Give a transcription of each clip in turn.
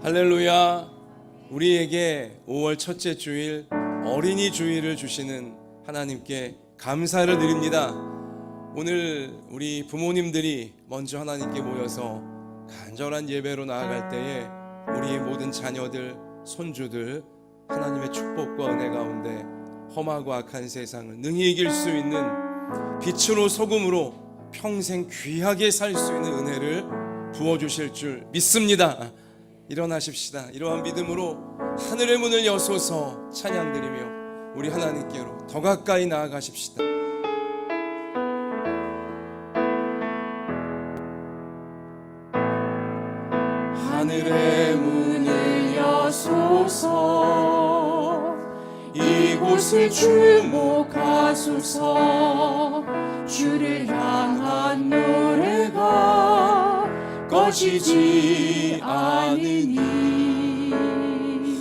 할렐루야. 우리에게 5월 첫째 주일 어린이 주일을 주시는 하나님께 감사를 드립니다. 오늘 우리 부모님들이 먼저 하나님께 모여서 간절한 예배로 나아갈 때에 우리의 모든 자녀들, 손주들 하나님의 축복과 은혜 가운데 험하고 악한 세상을 능히 이길 수 있는 빛으로 소금으로 평생 귀하게 살 수 있는 은혜를 부어주실 줄 믿습니다. 일어나십시다. 이러한 믿음으로 하늘의 문을 여소서 찬양드리며 우리 하나님께로 더 가까이 나아가십시다. 하늘의 문을 여소서 이곳을 주목하소서. 주를 향한 노래가 꺼지지 않으니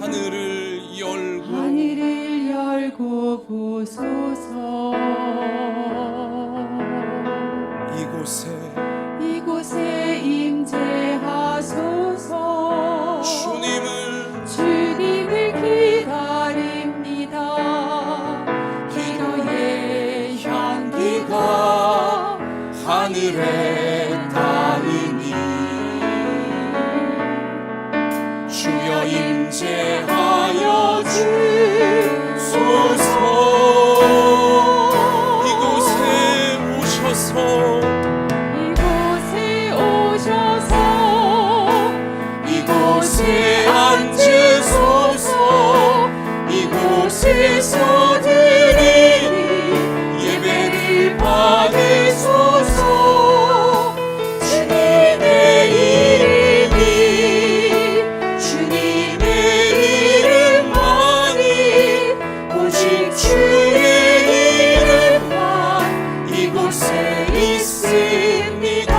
하늘을 열고 보소서. 이곳에 임재하소서. 주님을 기다립니다. 기도의 향기가 하늘에 닿으니 주여 임재하여 주소서. 이곳에 앉으소서. 이곳에서 드리니 예배를 받으소서. 주님의 이름만이 오직 주의 이름만 이곳에 있습니다.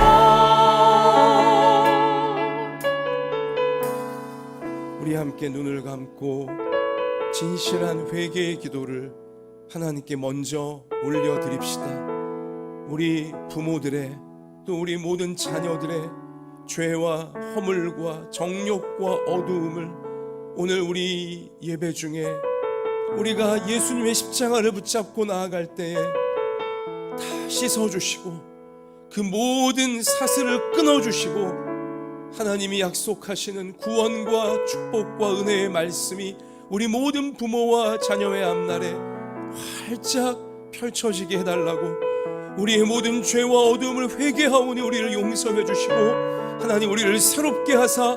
우리 함께 눈을 감고 진실한 회개의 기도를 하나님께 먼저 올려드립시다. 우리 부모들의 또 우리 모든 자녀들의 죄와 허물과 정욕과 어두움을 오늘 우리 예배 중에 우리가 예수님의 십자가를 붙잡고 나아갈 때에 다 씻어주시고 그 모든 사슬을 끊어주시고 하나님이 약속하시는 구원과 축복과 은혜의 말씀이 우리 모든 부모와 자녀의 앞날에 활짝 펼쳐지게 해달라고 우리의 모든 죄와 어두움을 회개하오니 우리를 용서해 주시고 하나님 우리를 새롭게 하사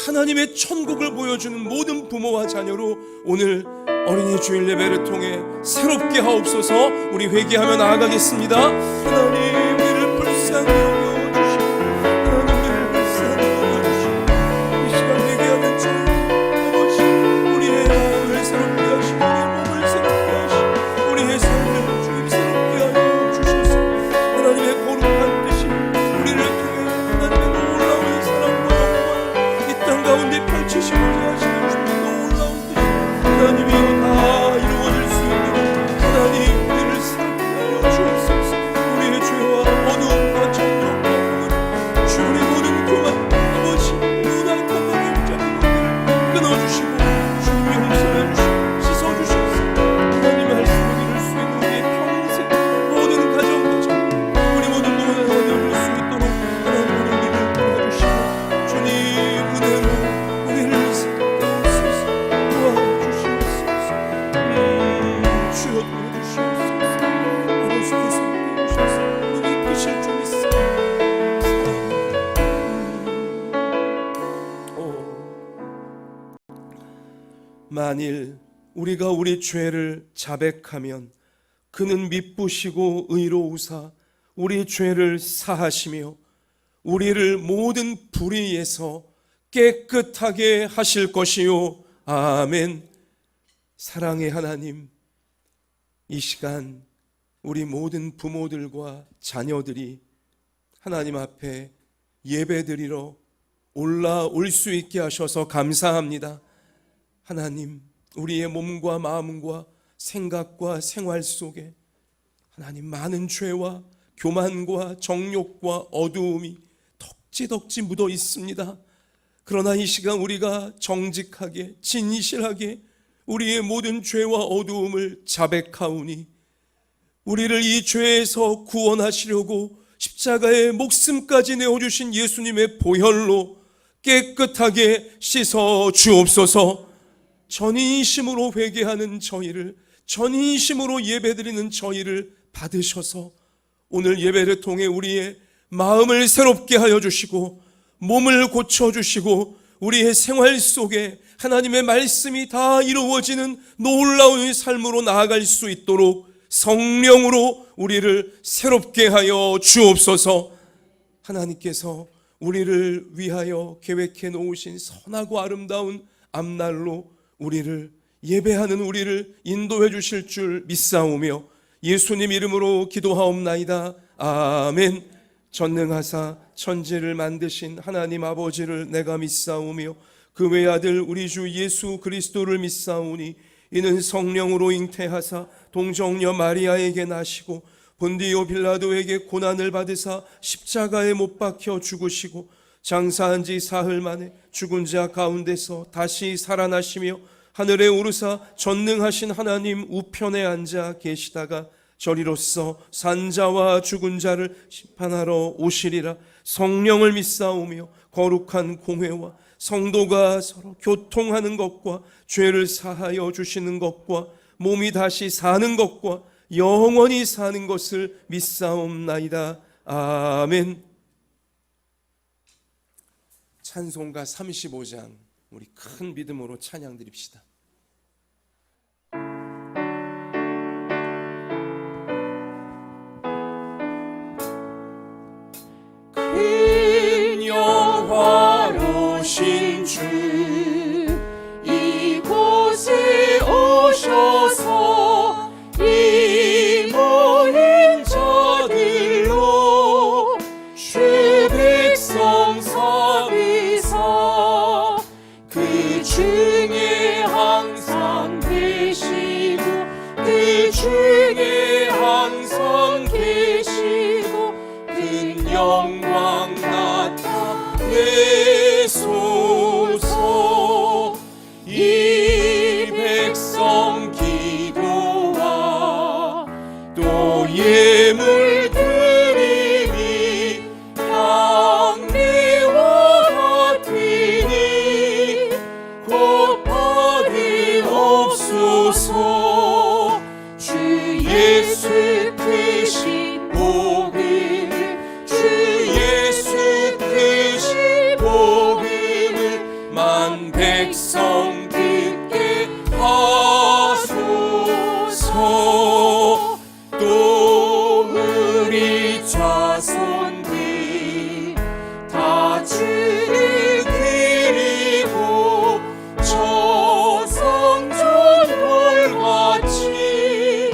하나님의 천국을 보여주는 모든 부모와 자녀로 오늘 어린이 주일 예배를 통해 새롭게 하옵소서. 우리 회개하며 나아가겠습니다. 하나님 우리를 불쌍히 여겨주시고 하나님 우리를 불쌍히 여겨주시고 이 시간 회개하는 자 아버지 우리의 마음을 새롭게 하시고 우리의 몸을 새롭게 하시고 우리의 삶을 주님 새롭게 하여 주셔서 하나님의 거룩한 뜻이 우리를 통해 하나님의 놀라운 사랑과 영광 이 땅 가운데 펼치시고자 하시는 주님의 놀라운 뜻이 하나님이여 다 이루어질 수 있도록 하나님 우리를 새롭게 하여 주옵소서. 우리의 죄와 어두움과 정욕과 허물 주 우리 모든 교만 아버지 누나의 탐욕을 붙잡은 것들을 끊어주시고 주님 용서해 주시고 씻어주셔서 하나님의 말씀을 이룰 수 있는 우리의 평생 모든 가정과 정부 우리 모든 부모가 이룰 수 있도록 하나님 우리를 도와주시고 주님 은혜로 우리를 새롭게 하옵소서. 도와주시옵소서. 주여 도와주시옵소서. 아버지께서 도우셔서 우리 이끄실 줄 믿습니다. 만일 우리가 우리 죄를 자백하면 그는 미쁘시고 의로우사 우리 죄를 사하시며 우리를 모든 불의에서 깨끗하게 하실 것이요. 아멘. 사랑의 하나님, 이 시간 우리 모든 부모들과 자녀들이 하나님 앞에 예배드리러 올라올 수 있게 하셔서 감사합니다. 하나님, 우리의 몸과 마음과 생각과 생활 속에 하나님 많은 죄와 교만과 정욕과 어두움이 덕지덕지 묻어 있습니다. 그러나 이 시간 우리가 정직하게 진실하게 우리의 모든 죄와 어두움을 자백하오니 우리를 이 죄에서 구원하시려고 십자가에 목숨까지 내어주신 예수님의 보혈로 깨끗하게 씻어 주옵소서. 전인심으로 회개하는 저희를, 전인심으로 예배드리는 저희를 받으셔서 오늘 예배를 통해 우리의 마음을 새롭게 하여 주시고 몸을 고쳐주시고 우리의 생활 속에 하나님의 말씀이 다 이루어지는 놀라운 삶으로 나아갈 수 있도록 성령으로 우리를 새롭게 하여 주옵소서. 하나님께서 우리를 위하여 계획해 놓으신 선하고 아름다운 앞날로 우리를 예배하는 우리를 인도해 주실 줄 믿사오며 예수님 이름으로 기도하옵나이다. 아멘. 전능하사 천지를 만드신 하나님 아버지를 내가 믿사오며 그 외아들 우리 주 예수 그리스도를 믿사오니 이는 성령으로 잉태하사 동정녀 마리아에게 나시고 본디오 빌라도에게 고난을 받으사 십자가에 못 박혀 죽으시고 장사한 지 사흘 만에 죽은 자 가운데서 다시 살아나시며 하늘에 오르사 전능하신 하나님 우편에 앉아 계시다가 저리로서 산자와 죽은 자를 심판하러 오시리라. 성령을 믿사오며 거룩한 공회와 성도가 서로 교통하는 것과 죄를 사하여 주시는 것과 몸이 다시 사는 것과 영원히 사는 것을 믿사옵나이다. 아멘. 찬송가 35장 우리 큰 믿음으로 찬양 드립시다. 큰 영화로신 주 이곳에 오셔서 이 모인 자들로 주 백성 삼위사 그 중에 항상 계시고 그 중에 항상 계시고 큰 영광 나타내소서. 이 백성 기도와 또 예물 드림이 향례와 같으니 곧 받으옵소서. 주 예수 크신 복음을 주 예수 크신 복음을 만 백성 듣게 하소서. 또 우리 자손들 다 주를 드리고 저 성전 돌같이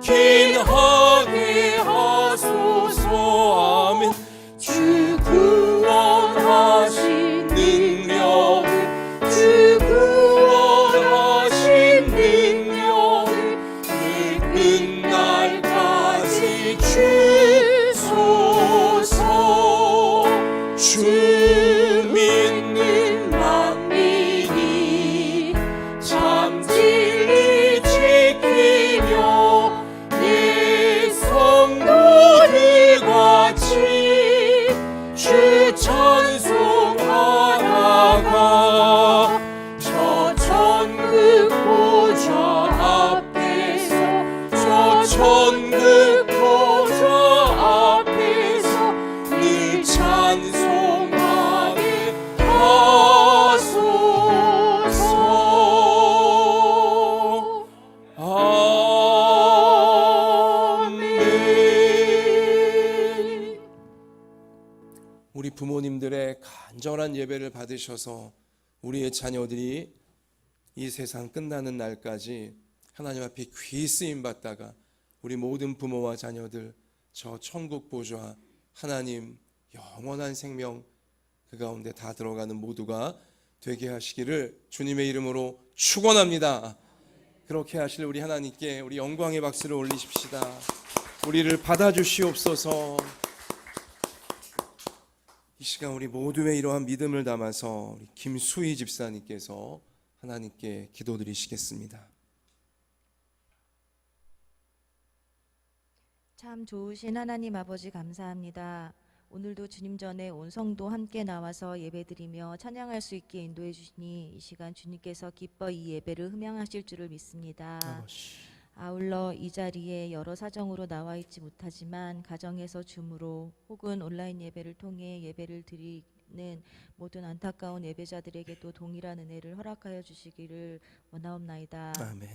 길하게 하소서. 아멘. 주 구원하신 능력을 주 구원하신 능력을 그 끝날까지 주소서. 주 믿는 만민이 참 진리 지키며 예 성도들 같이 주 찬송하다가 저 천국 보좌 앞에서 저 천국 보좌 앞에서 늘 찬송하게 하소서. 아멘. 우리 부모님들의 간절한 예배를 받으셔서 우리의 자녀들이 이 세상 끝나는 날까지 하나님 앞에 귀 쓰임 받다가 우리 모든 부모와 자녀들 저 천국 보좌 하나님 영원한 생명 그 가운데 다 들어가는 모두가 되게 하시기를 주님의 이름으로 축원합니다. 그렇게 하실 우리 하나님께 우리 영광의 박수를 올리십시다. 우리를 받아주시옵소서. 이 시간 우리 모두의 이러한 믿음을 담아서 우리 김수희 집사님께서 하나님께 기도드리시겠습니다. 참 좋으신 하나님 아버지 감사합니다. 오늘도 주님 전에 온 성도 함께 나와서 예배드리며 찬양할 수 있게 인도해 주시니 이 시간 주님께서 기뻐 이 예배를 흠양하실 줄을 믿습니다. 아버지. 아울러 이 자리에 여러 사정으로 나와 있지 못하지만 가정에서 줌으로 혹은 온라인 예배를 통해 예배를 드리는 모든 안타까운 예배자들에게도 동일한 은혜를 허락하여 주시기를 원하옵나이다. 아멘.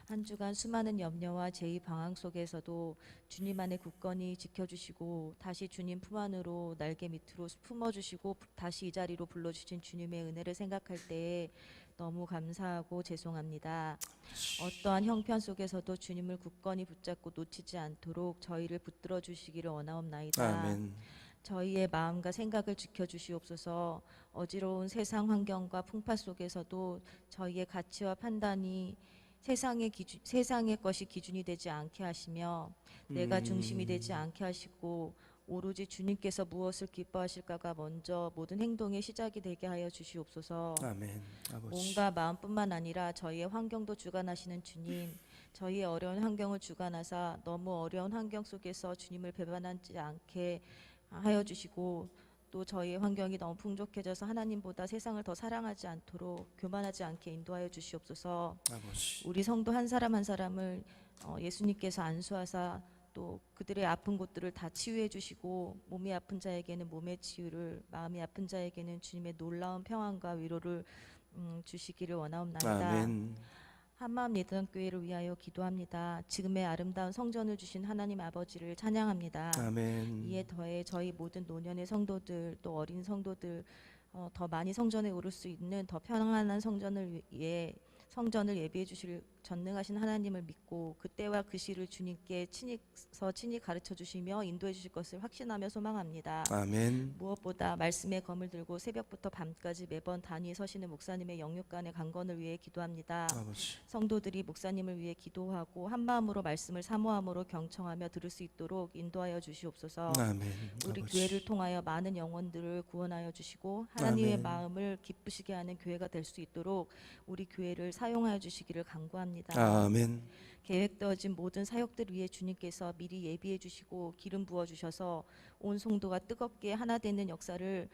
한 주간 수많은 염려와 제의 방황 속에서도 주님 안에 굳건히 지켜주시고 다시 주님 품 안으로 날개 밑으로 품어주시고 다시 이 자리로 불러주신 주님의 은혜를 생각할 때에 너무 감사하고 죄송합니다. 어떠한 형편 속에서도 주님을 굳건히 붙잡고 놓치지 않도록 저희를 붙들어 주시기를 원하옵나이다. 아멘. 저희의 마음과 생각을 지켜주시옵소서. 어지러운 세상 환경과 풍파 속에서도 저희의 가치와 판단이 세상의 것이 기준이 되지 않게 하시며 내가 중심이 되지 않게 하시고 오로지 주님께서 무엇을 기뻐하실까가 먼저 모든 행동의 시작이 되게 하여 주시옵소서. 아멘. 아버지. 몸과 마음뿐만 아니라 저희의 환경도 주관하시는 주님, 저희의 어려운 환경을 주관하사 너무 어려운 환경 속에서 주님을 배반하지 않게 하여 주시고 또 저희의 환경이 너무 풍족해져서 하나님보다 세상을 더 사랑하지 않도록 교만하지 않게 인도하여 주시옵소서. 아버지. 우리 성도 한 사람 한 사람을 예수님께서 안수하사 또 그들의 아픈 곳들을 다 치유해 주시고 몸이 아픈 자에게는 몸의 치유를 마음이 아픈 자에게는 주님의 놀라운 평안과 위로를 주시기를 원하옵나이다. 아멘. 한마음 예전교회를 위하여 기도합니다. 지금의 아름다운 성전을 주신 하나님 아버지를 찬양합니다. 아멘. 이에 더해 저희 모든 노년의 성도들 또 어린 성도들 더 많이 성전에 오를 수 있는 더 평안한 성전을 위해 성전을 예비해 주실 전능하신 하나님을 믿고 그때와 그 시를 주님께 친히 가르쳐 주시며 인도해 주실 것을 확신하며 소망합니다. 아멘. 무엇보다 말씀의 검을 들고 새벽부터 밤까지 매번 단위 서시는 목사님의 영육간의 강건을 위해 기도합니다. 아버지. 성도들이 목사님을 위해 기도하고 한 마음으로 말씀을 사모함으로 경청하며 들을 수 있도록 인도하여 주시옵소서. 아멘. 우리 아버지. 교회를 통하여 많은 영혼들을 구원하여 주시고 하나님의 아멘. 마음을 기쁘시게 하는 교회가 될 수 있도록 우리 교회를 사용하여 주시기를 간구합니다. 아멘. 계획되어진 모든 사역들 위해 주님께서 미리 예비해 주시고 기름 부어 주셔서 온 성도가 뜨겁게 하나 되는 역사를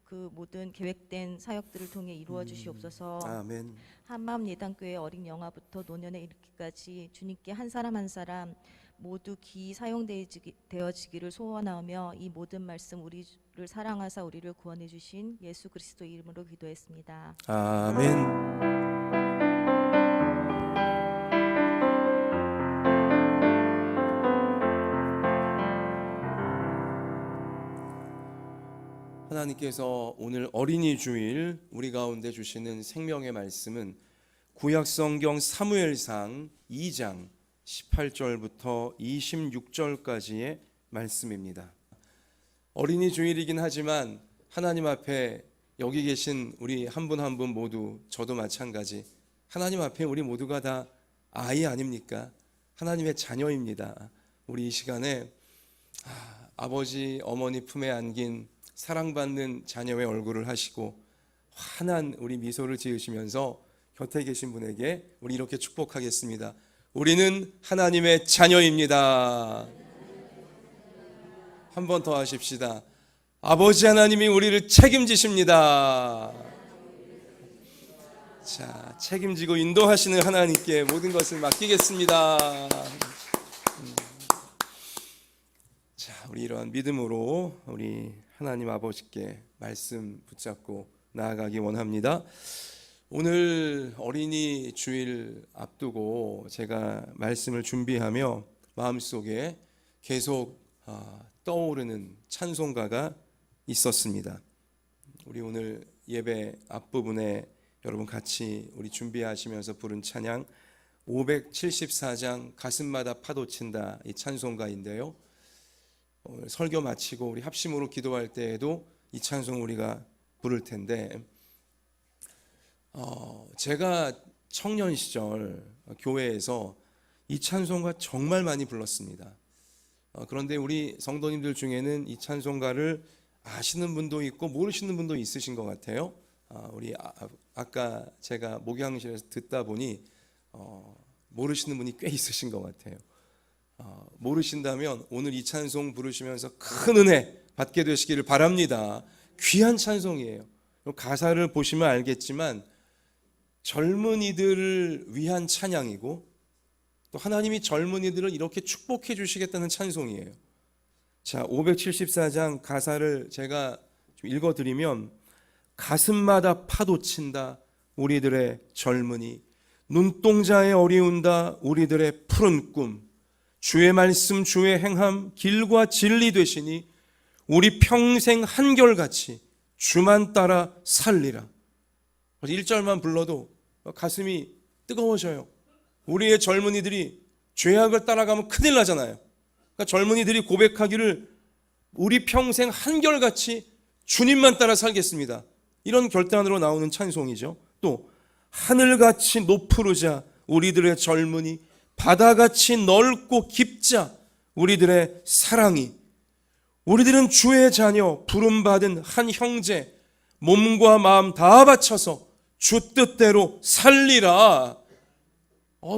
그 모든 계획된 사역들을 통해 이루어 주시옵소서. 아멘. 한마음 예단교회 어린 영아부터 노년에 이르기까지 주님께 한 사람 한 사람 모두 기이 사용되어지기를 소원하며 이 모든 말씀 우리를 사랑하사 우리를 구원해 주신 예수 그리스도 이름으로 기도했습니다. 아멘. 하나님께서 오늘 어린이 주일 우리 가운데 주시는 생명의 말씀은 구약성경 사무엘상 2장 18절부터 26절까지의 말씀입니다. 어린이 주일이긴 하지만 하나님 앞에 여기 계신 우리 한 분 한 분 모두 저도 마찬가지 하나님 앞에 우리 모두가 다 아이 아닙니까? 하나님의 자녀입니다. 우리 이 시간에 아버지 어머니 품에 안긴 사랑받는 자녀의 얼굴을 하시고 환한 우리 미소를 지으시면서 곁에 계신 분에게 우리 이렇게 축복하겠습니다. 우리는 하나님의 자녀입니다. 한 번 더 하십시다. 아버지 하나님이 우리를 책임지십니다. 자, 책임지고 인도하시는 하나님께 모든 것을 맡기겠습니다. 자, 우리 이러한 믿음으로 우리 하나님 아버지께 말씀 붙잡고 나아가기 원합니다. 오늘 어린이 주일 앞두고 제가 말씀을 준비하며 마음속에 계속 떠오르는 찬송가가 있었습니다. 우리 오늘 예배 앞부분에 여러분 같이 우리 준비하시면서 부른 찬양 574장 가슴마다 파도친다 이 찬송가인데요. 오늘 설교 마치고 우리 합심으로 기도할 때에도 이 찬송 우리가 부를 텐데 제가 청년 시절 교회에서 이 찬송가 정말 많이 불렀습니다. 그런데 우리 성도님들 중에는 이 찬송가를 아시는 분도 있고 모르시는 분도 있으신 것 같아요. 아까 제가 목양실에서 듣다 보니 모르시는 분이 꽤 있으신 것 같아요. 모르신다면 오늘 이 찬송 부르시면서 큰 은혜 받게 되시기를 바랍니다. 귀한 찬송이에요. 가사를 보시면 알겠지만 젊은이들을 위한 찬양이고 또 하나님이 젊은이들을 이렇게 축복해 주시겠다는 찬송이에요. 자, 574장 가사를 제가 좀 읽어드리면, 가슴마다 파도친다 우리들의 젊은이, 눈동자에 어리운다 우리들의 푸른 꿈, 주의 말씀 주의 행함 길과 진리 되시니 우리 평생 한결같이 주만 따라 살리라. 1절만 불러도 가슴이 뜨거워져요. 우리의 젊은이들이 죄악을 따라가면 큰일 나잖아요. 그러니까 젊은이들이 고백하기를 우리 평생 한결같이 주님만 따라 살겠습니다. 이런 결단으로 나오는 찬송이죠. 또 하늘같이 높으르자 우리들의 젊은이, 바다같이 넓고 깊자 우리들의 사랑이, 우리들은 주의 자녀 부름받은 한 형제, 몸과 마음 다 바쳐서 주 뜻대로 살리라.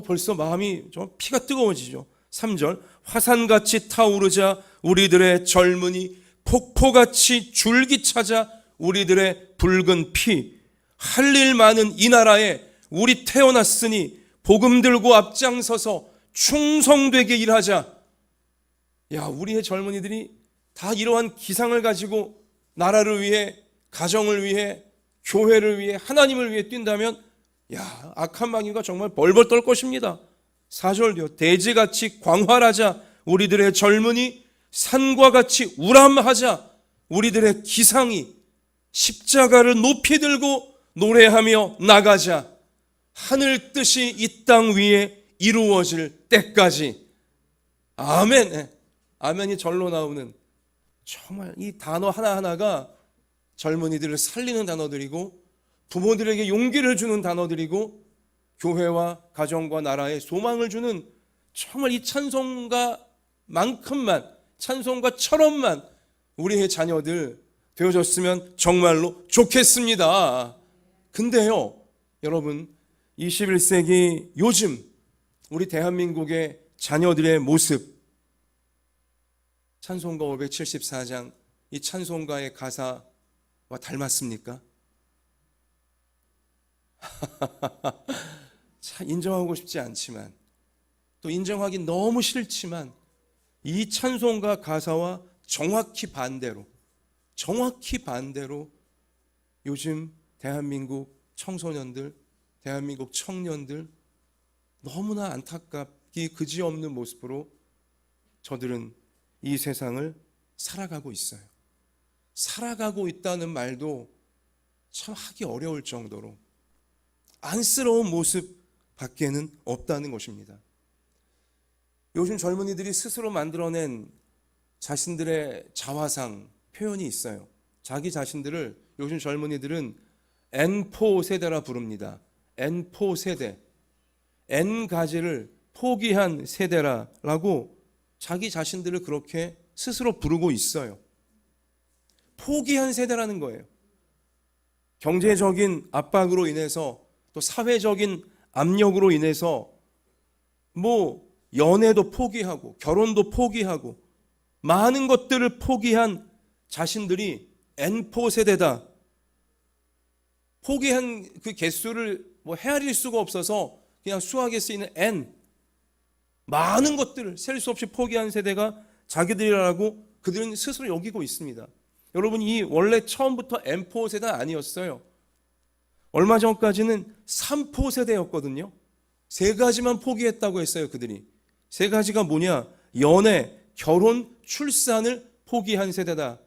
벌써 마음이 좀 피가 뜨거워지죠. 3절, 화산같이 타오르자 우리들의 젊은이, 폭포같이 줄기차자 우리들의 붉은 피, 할 일 많은 이 나라에 우리 태어났으니 복음 들고 앞장서서 충성되게 일하자. 야, 우리의 젊은이들이 다 이러한 기상을 가지고 나라를 위해, 가정을 위해, 교회를 위해, 하나님을 위해 뛴다면 악한 마귀가 정말 벌벌 떨 것입니다. 4절요, 대지같이 광활하자 우리들의 젊은이, 산과 같이 우람하자 우리들의 기상이, 십자가를 높이 들고 노래하며 나가자. 하늘 뜻이 이 땅 위에 이루어질 때까지. 아멘. 아멘이 절로 나오는 정말 이 단어 하나하나가 젊은이들을 살리는 단어들이고 부모들에게 용기를 주는 단어들이고 교회와 가정과 나라에 소망을 주는, 정말 이 찬송가만큼만, 찬송가처럼만 우리의 자녀들 되어졌으면 정말로 좋겠습니다. 근데요, 여러분, 21세기 요즘 우리 대한민국의 자녀들의 모습, 찬송가 574장 이 찬송가의 가사와 닮았습니까? 참 인정하고 싶지 않지만, 또 인정하기 너무 싫지만, 이 찬송가 가사와 정확히 반대로 요즘 대한민국 청소년들, 대한민국 청년들 너무나 안타깝기 그지없는 모습으로 저들은 이 세상을 살아가고 있어요. 살아가고 있다는 말도 참 하기 어려울 정도로 안쓰러운 모습 밖에는 없다는 것입니다. 요즘 젊은이들이 스스로 만들어낸 자신들의 자화상 표현이 있어요. 자기 자신들을 요즘 젊은이들은 N4 세대라 부릅니다. N4 세대, N가지를 포기한 세대라고 자기 자신들을 그렇게 스스로 부르고 있어요. 포기한 세대라는 거예요. 경제적인 압박으로 인해서, 또 사회적인 압력으로 인해서 연애도 포기하고 결혼도 포기하고 많은 것들을 포기한 자신들이 N4 세대다. 포기한 그 개수를 헤아릴 수가 없어서 그냥 수학에 쓰이는 N, 많은 것들을 셀 수 없이 포기한 세대가 자기들이라고 그들은 스스로 여기고 있습니다. 여러분, 이 원래 처음부터 M4 세대는 아니었어요. 얼마 전까지는 3포 세대였거든요. 세 가지만 포기했다고 했어요. 그들이 세 가지가 뭐냐? 연애, 결혼, 출산을 포기한 세대다.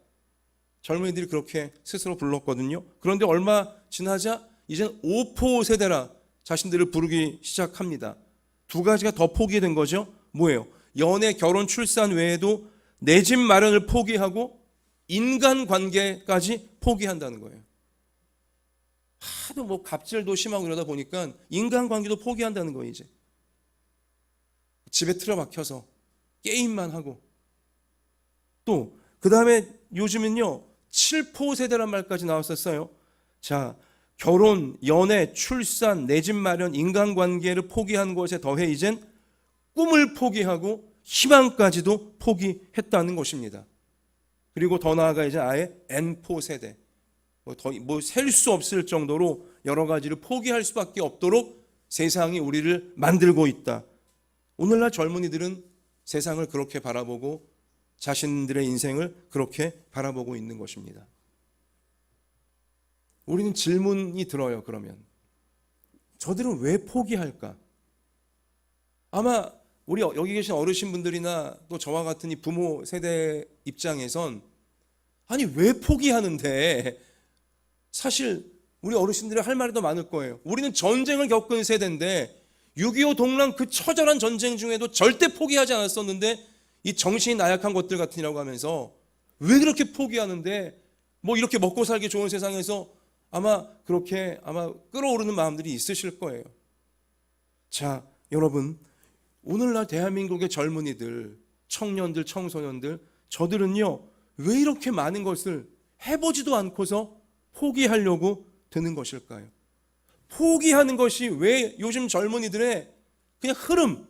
젊은이들이 그렇게 스스로 불렀거든요. 그런데 얼마 지나자 이제는 5포 세대라 자신들을 부르기 시작합니다. 두 가지가 더 포기된 거죠. 뭐예요? 연애, 결혼, 출산 외에도 내 집 마련을 포기하고 인간관계까지 포기한다는 거예요. 하도 갑질도 심하고 이러다 보니까 인간관계도 포기한다는 거예요. 이제 집에 틀어박혀서 게임만 하고, 또 그 다음에 요즘은요, 칠포 세대란 말까지 나왔었어요. 자, 결혼, 연애, 출산, 내 집 마련, 인간관계를 포기한 것에 더해 이젠 꿈을 포기하고 희망까지도 포기했다는 것입니다. 그리고 더 나아가 이제 아예 N포 세대, 셀 수 없을 정도로 여러 가지를 포기할 수밖에 없도록 세상이 우리를 만들고 있다. 오늘날 젊은이들은 세상을 그렇게 바라보고 자신들의 인생을 그렇게 바라보고 있는 것입니다. 우리는 질문이 들어요. 그러면 저들은 왜 포기할까? 아마 우리 여기 계신 어르신분들이나 또 저와 같은 이 부모 세대 입장에선 아니 왜 포기하는데, 사실 우리 어르신들이 할 말이 더 많을 거예요. 우리는 전쟁을 겪은 세대인데 6.25 동란 그 처절한 전쟁 중에도 절대 포기하지 않았었는데 이 정신이 나약한 것들 같으라고 하면서 왜 그렇게 포기하는데, 뭐 이렇게 먹고 살기 좋은 세상에서 아마 그렇게 끌어오르는 마음들이 있으실 거예요. 자, 여러분, 오늘날 대한민국의 젊은이들, 청년들, 청소년들, 저들은요 왜 이렇게 많은 것을 해보지도 않고서 포기하려고 드는 것일까요? 포기하는 것이 왜 요즘 젊은이들의 그냥 흐름,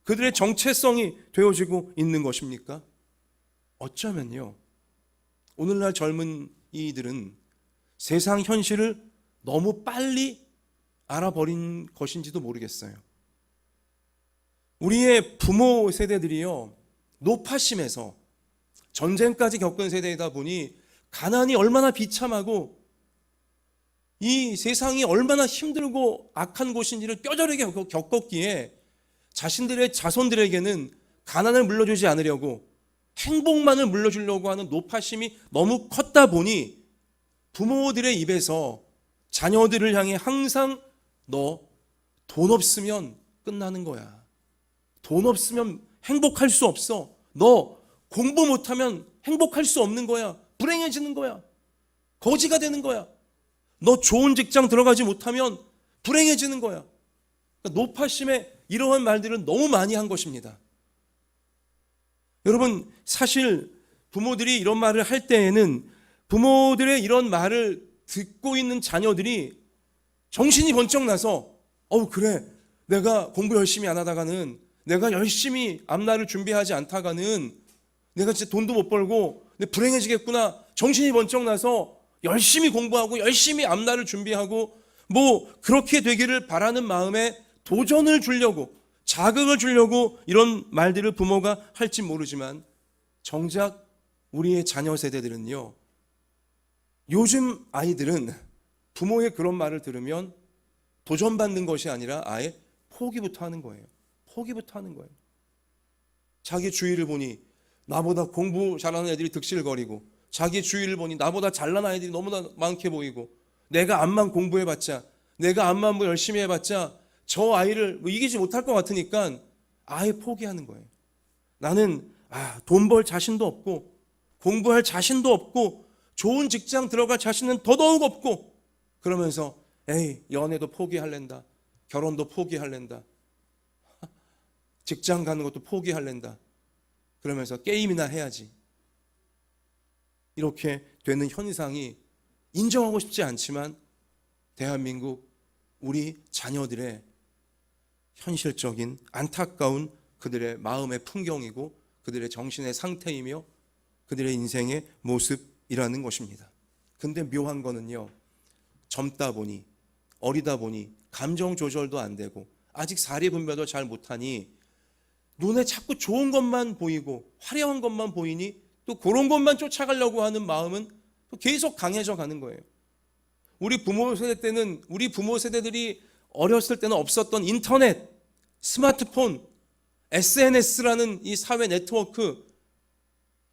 그들의 정체성이 되어지고 있는 것입니까? 어쩌면요, 오늘날 젊은이들은 세상 현실을 너무 빨리 알아버린 것인지도 모르겠어요. 우리의 부모 세대들이요, 노파심에서 전쟁까지 겪은 세대이다 보니 가난이 얼마나 비참하고 이 세상이 얼마나 힘들고 악한 곳인지를 뼈저리게 겪었기에 자신들의 자손들에게는 가난을 물려주지 않으려고 행복만을 물려주려고 하는 노파심이 너무 컸다 보니 부모들의 입에서 자녀들을 향해 항상 너 돈 없으면 끝나는 거야. 돈 없으면 행복할 수 없어. 너 공부 못하면 행복할 수 없는 거야. 불행해지는 거야. 거지가 되는 거야. 너 좋은 직장 들어가지 못하면 불행해지는 거야. 그러니까 노파심에 이러한 말들은 너무 많이 한 것입니다. 여러분, 사실 부모들이 이런 말을 할 때에는 부모들의 이런 말을 듣고 있는 자녀들이 정신이 번쩍 나서 그래, 내가 공부 열심히 안 하다가는, 내가 열심히 앞날을 준비하지 않다가는 내가 진짜 돈도 못 벌고 불행해지겠구나. 정신이 번쩍 나서 열심히 공부하고 열심히 앞날을 준비하고 뭐 그렇게 되기를 바라는 마음에 도전을 주려고, 자극을 주려고 이런 말들을 부모가 할지 모르지만 정작 우리의 자녀 세대들은요, 요즘 아이들은 부모의 그런 말을 들으면 도전받는 것이 아니라 아예 포기부터 하는 거예요. 포기부터 하는 거예요. 자기 주위를 보니 나보다 공부 잘하는 애들이 득실거리고, 자기 주위를 보니 나보다 잘난 아이들이 너무나 많게 보이고, 내가 암만 공부해봤자, 내가 암만 뭐 열심히 해봤자 저 아이를 뭐 이기지 못할 것 같으니까 아예 포기하는 거예요. 나는 돈 벌 자신도 없고 공부할 자신도 없고 좋은 직장 들어갈 자신은 더더욱 없고, 그러면서 연애도 포기할랜다, 결혼도 포기할랜다, 직장 가는 것도 포기할랜다, 그러면서 게임이나 해야지. 이렇게 되는 현상이 인정하고 싶지 않지만 대한민국 우리 자녀들의 현실적인 안타까운 그들의 마음의 풍경이고 그들의 정신의 상태이며 그들의 인생의 모습이라는 것입니다. 근데 묘한 거는요, 젊다 보니, 어리다 보니 감정 조절도 안 되고 아직 사리 분별도 잘 못하니 눈에 자꾸 좋은 것만 보이고 화려한 것만 보이니 또 그런 것만 쫓아가려고 하는 마음은 또 계속 강해져 가는 거예요. 우리 부모 세대 때는, 우리 부모 세대들이 어렸을 때는 없었던 인터넷, 스마트폰, SNS라는 이 사회 네트워크,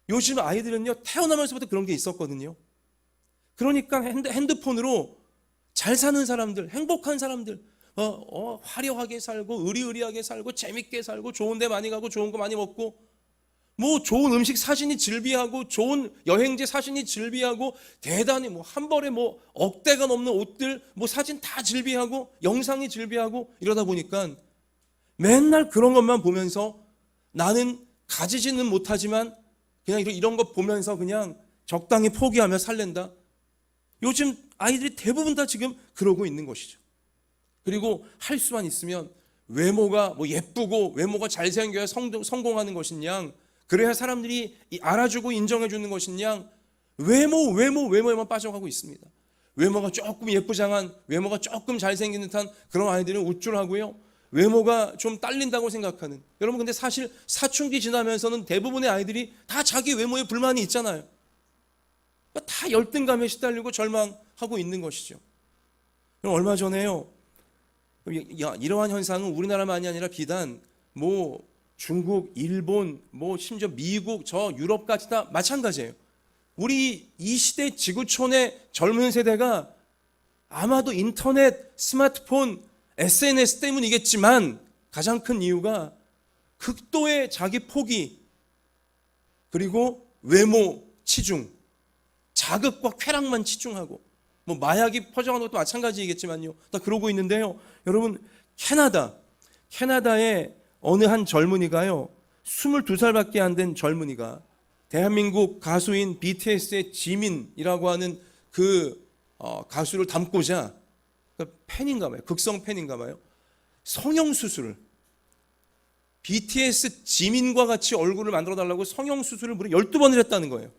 요즘 아이들은요 태어나면서부터 그런 게 있었거든요. 그러니까 핸드폰으로 잘 사는 사람들, 행복한 사람들, 화려하게 살고 의리의리하게 살고 재밌게 살고 좋은 데 많이 가고 좋은 거 많이 먹고 뭐 좋은 음식 사진이 즐비하고 좋은 여행지 사진이 즐비하고 대단히 뭐 한 벌에 뭐 억대가 넘는 옷들 뭐 사진 다 즐비하고 영상이 즐비하고 이러다 보니까 맨날 그런 것만 보면서 나는 가지지는 못하지만 그냥 이런 거 보면서 그냥 적당히 포기하며 살랜다. 요즘 아이들이 대부분 다 지금 그러고 있는 것이죠. 그리고 할 수만 있으면 외모가 뭐 예쁘고 외모가 잘생겨야 성공하는 것이냐, 그래야 사람들이 알아주고 인정해 주는 것이냐, 외모에만 빠져가고 있습니다. 외모가 조금 예쁘장한, 외모가 조금 잘생긴 듯한 그런 아이들은 우쭐하고요, 외모가 좀 딸린다고 생각하는, 여러분 근데 사실 사춘기 지나면서는 대부분의 아이들이 다 자기 외모에 불만이 있잖아요. 그러니까 다 열등감에 시달리고 절망하고 있는 것이죠. 얼마 전에요, 이러한 현상은 우리나라만이 아니라 비단 뭐 중국, 일본, 뭐 심지어 미국, 저 유럽까지 다 마찬가지예요. 우리 이 시대 지구촌의 젊은 세대가 아마도 인터넷, 스마트폰, SNS 때문이겠지만 가장 큰 이유가 극도의 자기 포기, 그리고 외모 치중, 자극과 쾌락만 치중하고, 뭐 마약이 퍼져가는 것도 마찬가지이겠지만요, 다 그러고 있는데요. 여러분, 캐나다의 어느 한 젊은이가요, 22살밖에 안 된 젊은이가 대한민국 가수인 BTS의 지민이라고 하는 그 가수를 닮고자, 팬인가 봐요, 극성 팬인가 봐요, 성형수술을, BTS 지민과 같이 얼굴을 만들어 달라고 성형수술을 무려 12번을 했다는 거예요.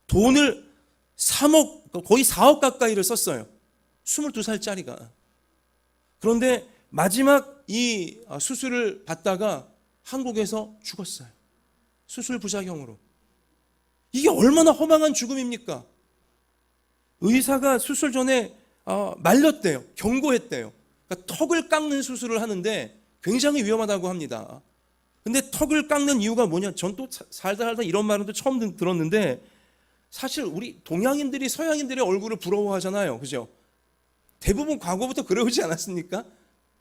돈을 3억, 거의 4억 가까이를 썼어요. 22살짜리가. 그런데 마지막 이 수술을 받다가 한국에서 죽었어요. 수술 부작용으로. 이게 얼마나 허망한 죽음입니까? 의사가 수술 전에 말렸대요. 경고했대요. 그러니까 턱을 깎는 수술을 하는데 굉장히 위험하다고 합니다. 근데 턱을 깎는 이유가 뭐냐? 전 또 살다 이런 말은 또 처음 들었는데, 사실 우리 동양인들이 서양인들의 얼굴을 부러워하잖아요. 그죠? 대부분 과거부터 그러지 않았습니까?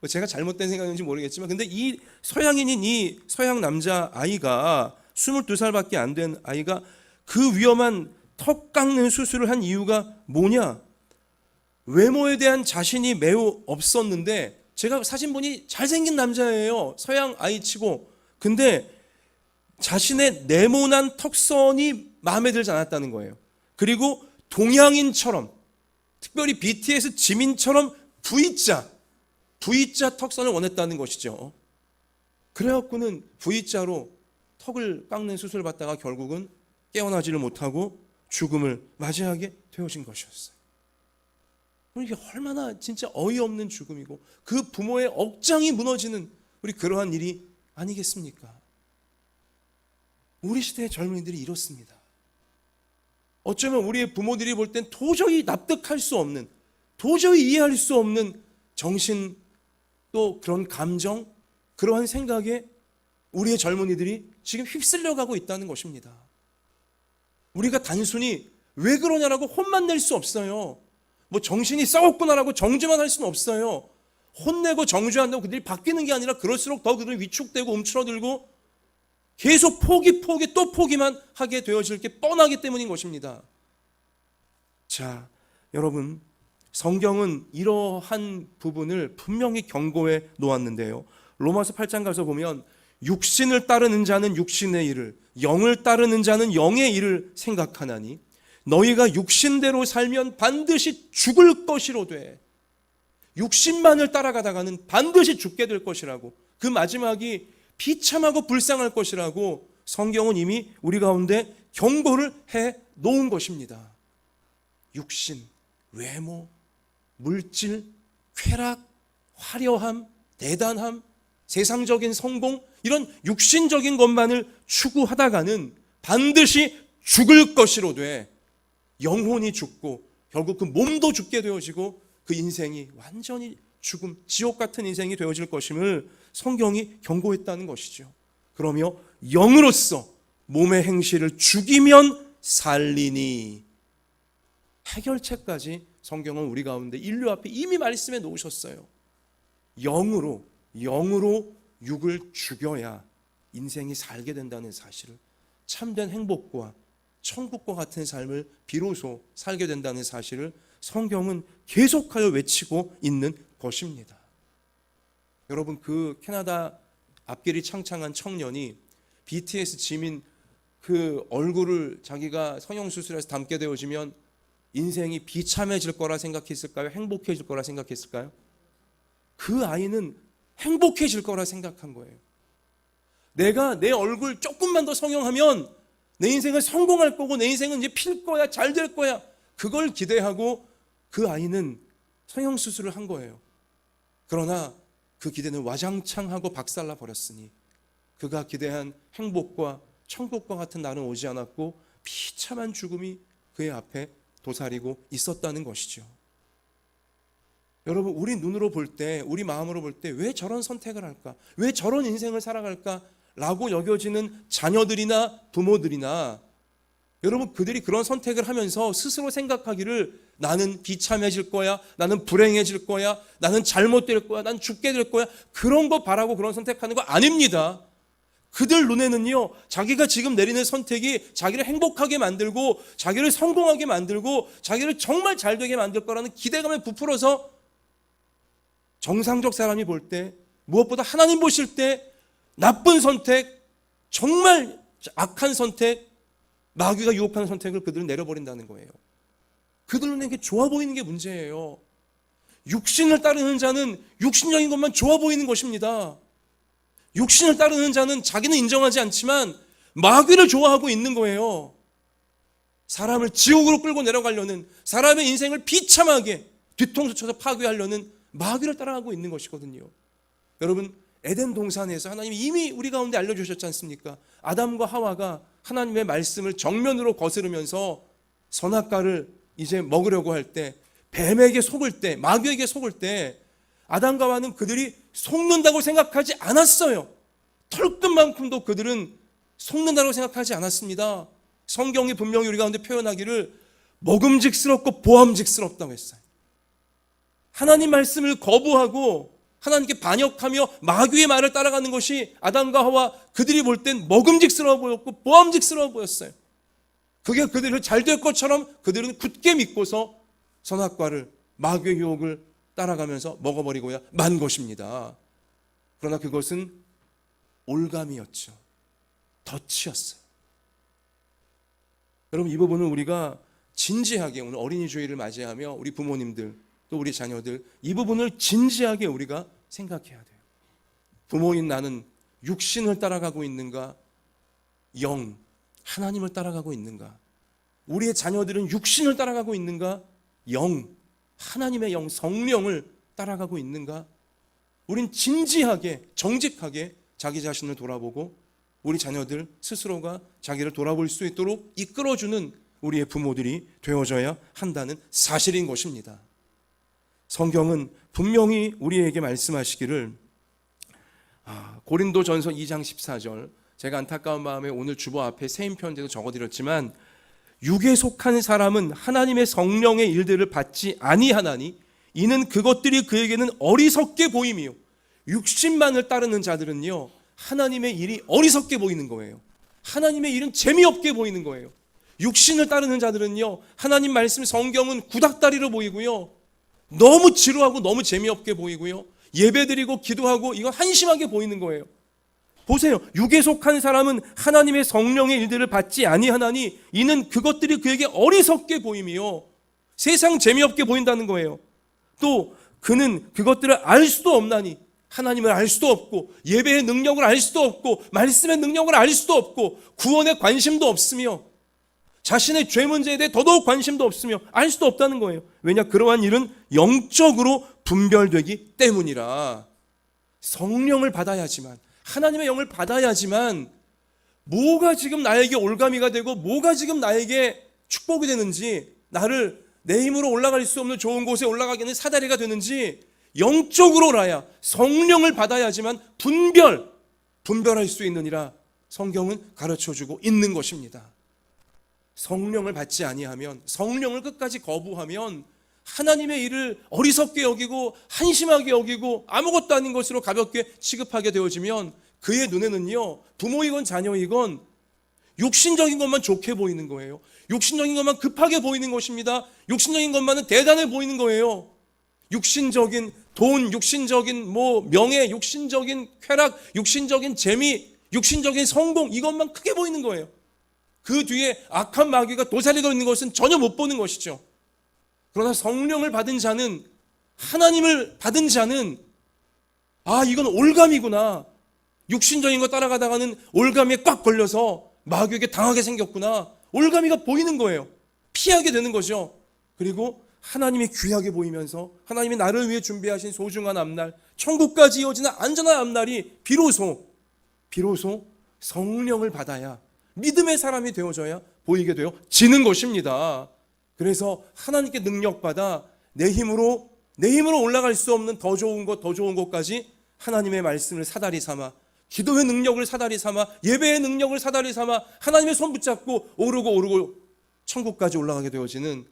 제가 잘못된 생각인지 모르겠지만, 근데 이 서양인인 이 서양 남자 아이가 22살밖에 안 된 아이가 그 위험한 턱 깎는 수술을 한 이유가 뭐냐? 외모에 대한 자신이 매우 없었는데, 제가 사진 보니 잘생긴 남자예요. 서양 아이치고. 근데 자신의 네모난 턱선이 마음에 들지 않았다는 거예요. 그리고 동양인처럼, 특별히 BTS 지민처럼 V자 턱선을 원했다는 것이죠. 그래갖고는 V자로 턱을 깎는 수술을 받다가 결국은 깨어나지를 못하고 죽음을 맞이하게 되어진 것이었어요. 이게 얼마나 진짜 어이없는 죽음이고, 그 부모의 억장이 무너지는 우리 그러한 일이 아니겠습니까? 우리 시대의 젊은이들이 이렇습니다. 어쩌면 우리의 부모들이 볼 땐 도저히 납득할 수 없는, 도저히 이해할 수 없는 정신, 또 그런 감정, 그러한 생각에 우리의 젊은이들이 지금 휩쓸려 가고 있다는 것입니다. 우리가 단순히 왜 그러냐라고 혼만 낼 수 없어요. 뭐 정신이 썩었구나라고 정죄만 할 수는 없어요. 혼내고 정죄한다고 그들이 바뀌는 게 아니라 그럴수록 더 그들이 위축되고 움츠러들고 계속 포기 또 포기만 하게 되어질 게 뻔하기 때문인 것입니다. 자, 여러분, 성경은 이러한 부분을 분명히 경고해 놓았는데요. 로마서 8장 가서 보면 육신을 따르는 자는 육신의 일을, 영을 따르는 자는 영의 일을 생각하나니 너희가 육신대로 살면 반드시 죽을 것이로되 육신만을 따라가다가는 반드시 죽게 될 것이라고, 그 마지막이 비참하고 불쌍할 것이라고 성경은 이미 우리 가운데 경고를 해 놓은 것입니다. 육신, 외모, 물질, 쾌락, 화려함, 대단함, 세상적인 성공, 이런 육신적인 것만을 추구하다가는 반드시 죽을 것이로되 영혼이 죽고 결국 그 몸도 죽게 되어지고 그 인생이 완전히 죽음, 지옥 같은 인생이 되어질 것임을 성경이 경고했다는 것이죠. 그러며 영으로서 몸의 행실을 죽이면 살리니, 해결책까지 성경은 우리 가운데 인류 앞에 이미 말씀해 놓으셨어요. 영으로 육을 죽여야 인생이 살게 된다는 사실을, 참된 행복과 천국과 같은 삶을 비로소 살게 된다는 사실을 성경은 계속하여 외치고 있는 것입니다. 여러분, 그 캐나다 앞길이 창창한 청년이 BTS 지민 그 얼굴을 자기가 성형수술해서 담게 되어지면 인생이 비참해질 거라 생각했을까요? 행복해질 거라 생각했을까요? 그 아이는 행복해질 거라 생각한 거예요. 내가 내 얼굴 조금만 더 성형하면 내 인생은 성공할 거고 내 인생은 이제 필 거야, 잘 될 거야. 그걸 기대하고 그 아이는 성형수술을 한 거예요. 그러나 그 기대는 와장창하고 박살나 버렸으니 그가 기대한 행복과 천국과 같은 날은 오지 않았고 비참한 죽음이 그의 앞에 도사리고 있었다는 것이죠. 여러분, 우리 눈으로 볼 때, 우리 마음으로 볼 때 왜 저런 선택을 할까? 왜 저런 인생을 살아갈까? 라고 여겨지는 자녀들이나 부모들이나 여러분, 그들이 그런 선택을 하면서 스스로 생각하기를 나는 비참해질 거야, 나는 불행해질 거야, 나는 잘못될 거야, 난 죽게 될 거야, 그런 거 바라고 그런 선택하는 거 아닙니다. 그들 눈에는요, 자기가 지금 내리는 선택이 자기를 행복하게 만들고 자기를 성공하게 만들고 자기를 정말 잘 되게 만들 거라는 기대감에 부풀어서 정상적 사람이 볼 때, 무엇보다 하나님 보실 때 나쁜 선택, 정말 악한 선택, 마귀가 유혹하는 선택을 그들은 내려버린다는 거예요. 그들 눈에 이게 좋아 보이는 게 문제예요. 육신을 따르는 자는 육신적인 것만 좋아 보이는 것입니다. 육신을 따르는 자는 자기는 인정하지 않지만 마귀를 좋아하고 있는 거예요. 사람을 지옥으로 끌고 내려가려는, 사람의 인생을 비참하게 뒤통수 쳐서 파괴하려는 마귀를 따라가고 있는 것이거든요. 여러분, 에덴 동산에서 하나님이 이미 우리 가운데 알려주셨지 않습니까? 아담과 하와가 하나님의 말씀을 정면으로 거스르면서 선악과를 이제 먹으려고 할 때, 뱀에게 속을 때, 마귀에게 속을 때 아담과 하와는 그들이 속는다고 생각하지 않았어요. 털끝만큼도 그들은 속는다고 생각하지 않았습니다. 성경이 분명히 우리 가운데 표현하기를 먹음직스럽고 보암직스럽다고 했어요. 하나님 말씀을 거부하고 하나님께 반역하며 마귀의 말을 따라가는 것이 아담과 하와 그들이 볼 땐 먹음직스러워 보였고 보암직스러워 보였어요. 그게 그들을 잘 될 것처럼 그들은 굳게 믿고서 선악과를, 마귀의 유혹을 따라가면서 먹어버리고야 만 것입니다. 그러나 그것은 올감이었죠. 덫이었어요. 여러분, 이 부분은 우리가 진지하게 오늘 어린이 주일을 맞이하며 우리 부모님들 또 우리 자녀들, 이 부분을 진지하게 우리가 생각해야 돼요. 부모인 나는 육신을 따라가고 있는가, 영, 하나님을 따라가고 있는가? 우리의 자녀들은 육신을 따라가고 있는가, 영, 하나님의 영, 성령을 따라가고 있는가? 우린 진지하게, 정직하게 자기 자신을 돌아보고 우리 자녀들 스스로가 자기를 돌아볼 수 있도록 이끌어주는 우리의 부모들이 되어져야 한다는 사실인 것입니다. 성경은 분명히 우리에게 말씀하시기를, 고린도전서 2장 14절, 제가 안타까운 마음에 오늘 주보 앞에 세임편지도 적어드렸지만, 육에 속한 사람은 하나님의 성령의 일들을 받지 아니하나니 이는 그것들이 그에게는 어리석게 보임이요, 육신만을 따르는 자들은요 하나님의 일이 어리석게 보이는 거예요. 하나님의 일은 재미없게 보이는 거예요. 육신을 따르는 자들은요 하나님 말씀 성경은 구닥다리로 보이고요, 너무 지루하고 너무 재미없게 보이고요, 예배드리고 기도하고 이건 한심하게 보이는 거예요. 보세요. 육에 속한 사람은 하나님의 성령의 일들을 받지 아니하나니 이는 그것들이 그에게 어리석게 보임이요, 세상 재미없게 보인다는 거예요. 또 그는 그것들을 알 수도 없나니, 하나님을 알 수도 없고 예배의 능력을 알 수도 없고 말씀의 능력을 알 수도 없고 구원에 관심도 없으며 자신의 죄 문제에 대해 더더욱 관심도 없으며 알 수도 없다는 거예요. 왜냐? 그러한 일은 영적으로 분별되기 때문이라. 성령을 받아야지만, 하나님의 영을 받아야지만 뭐가 지금 나에게 올가미가 되고 뭐가 지금 나에게 축복이 되는지, 나를 내 힘으로 올라갈 수 없는 좋은 곳에 올라가게 하는 사다리가 되는지 영적으로라야, 성령을 받아야지만 분별할 수 있느니라 성경은 가르쳐주고 있는 것입니다. 성령을 받지 아니하면, 성령을 끝까지 거부하면 하나님의 일을 어리석게 여기고 한심하게 여기고 아무것도 아닌 것으로 가볍게 취급하게 되어지면 그의 눈에는요, 부모이건 자녀이건 육신적인 것만 좋게 보이는 거예요. 육신적인 것만 급하게 보이는 것입니다. 육신적인 것만은 대단해 보이는 거예요. 육신적인 돈, 육신적인 명예, 육신적인 쾌락, 육신적인 재미, 육신적인 성공, 이것만 크게 보이는 거예요. 그 뒤에 악한 마귀가 도사리고 있는 것은 전혀 못 보는 것이죠. 그러나 성령을 받은 자는, 하나님을 받은 자는 이건 올감이구나, 육신적인 거 따라가다가는 올가미에 꽉 걸려서 마귀에게 당하게 생겼구나, 올가미가 보이는 거예요. 피하게 되는 거죠. 그리고 하나님이 귀하게 보이면서 하나님이 나를 위해 준비하신 소중한 앞날, 천국까지 이어지는 안전한 앞날이 비로소 성령을 받아야, 믿음의 사람이 되어져야 보이게 되어지는 것입니다. 그래서 하나님께 능력받아 내 힘으로 올라갈 수 없는 더 좋은 것까지 하나님의 말씀을 사다리 삼아, 기도의 능력을 사다리 삼아, 예배의 능력을 사다리 삼아 하나님의 손 붙잡고 오르고 천국까지 올라가게 되어지는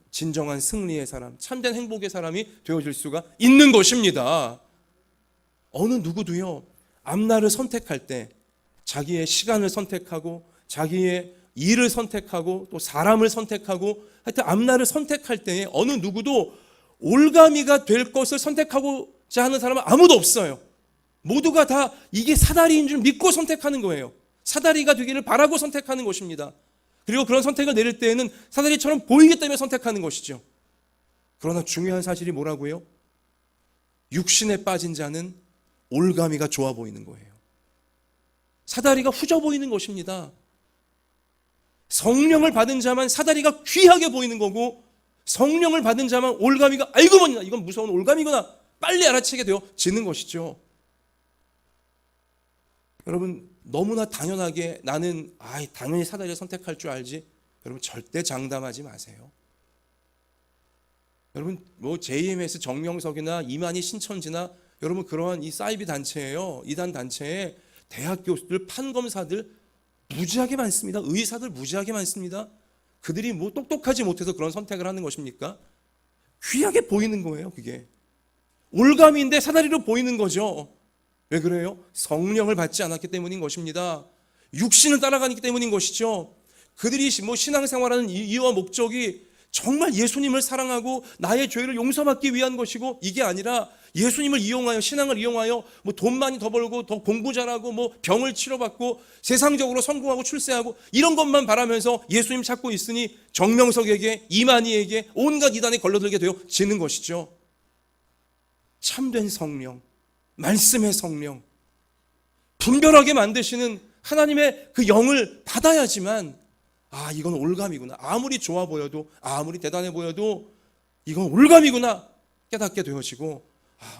진정한 승리의 사람, 참된 행복의 사람이 되어질 수가 있는 것입니다. 어느 누구도요, 앞날을 선택할 때 자기의 시간을 선택하고 자기의 일을 선택하고 또 사람을 선택하고, 하여튼 앞날을 선택할 때에 어느 누구도 올가미가 될 것을 선택하고자 하는 사람은 아무도 없어요. 모두가 다 이게 사다리인 줄 믿고 선택하는 거예요. 사다리가 되기를 바라고 선택하는 것입니다. 그리고 그런 선택을 내릴 때에는 사다리처럼 보이기 때문에 선택하는 것이죠. 그러나 중요한 사실이 뭐라고요? 육신에 빠진 자는 올가미가 좋아 보이는 거예요. 사다리가 후져 보이는 것입니다. 성령을 받은 자만 사다리가 귀하게 보이는 거고, 성령을 받은 자만 올가미가 알고 보니까 이건 무서운 올가미구나 빨리 알아채게 되어지는 것이죠. 여러분, 너무나 당연하게 나는 당연히 사다리를 선택할 줄 알지, 여러분 절대 장담하지 마세요. 여러분 JMS 정명석이나 이만희 신천지나 여러분 그러한 이 사이비 단체예요. 이단 단체에 대학 교수들, 판검사들 무지하게 많습니다. 의사들 무지하게 많습니다. 그들이 똑똑하지 못해서 그런 선택을 하는 것입니까? 귀하게 보이는 거예요. 그게 올가미인데 사다리로 보이는 거죠. 왜 그래요? 성령을 받지 않았기 때문인 것입니다. 육신을 따라가기 때문인 것이죠. 그들이 신앙생활하는 이유와 목적이 정말 예수님을 사랑하고 나의 죄를 용서받기 위한 것이고, 이게 아니라 예수님을 이용하여, 신앙을 이용하여 돈 많이 더 벌고 더 공부 잘하고 병을 치료받고 세상적으로 성공하고 출세하고 이런 것만 바라면서 예수님 찾고 있으니 정명석에게, 이만희에게 온갖 이단에 걸려들게 되어지는 것이죠. 참된 성령, 말씀의 성령, 분별하게 만드시는 하나님의 그 영을 받아야지만 이건 올감이구나, 아무리 좋아 보여도 아무리 대단해 보여도 이건 올감이구나 깨닫게 되어지고,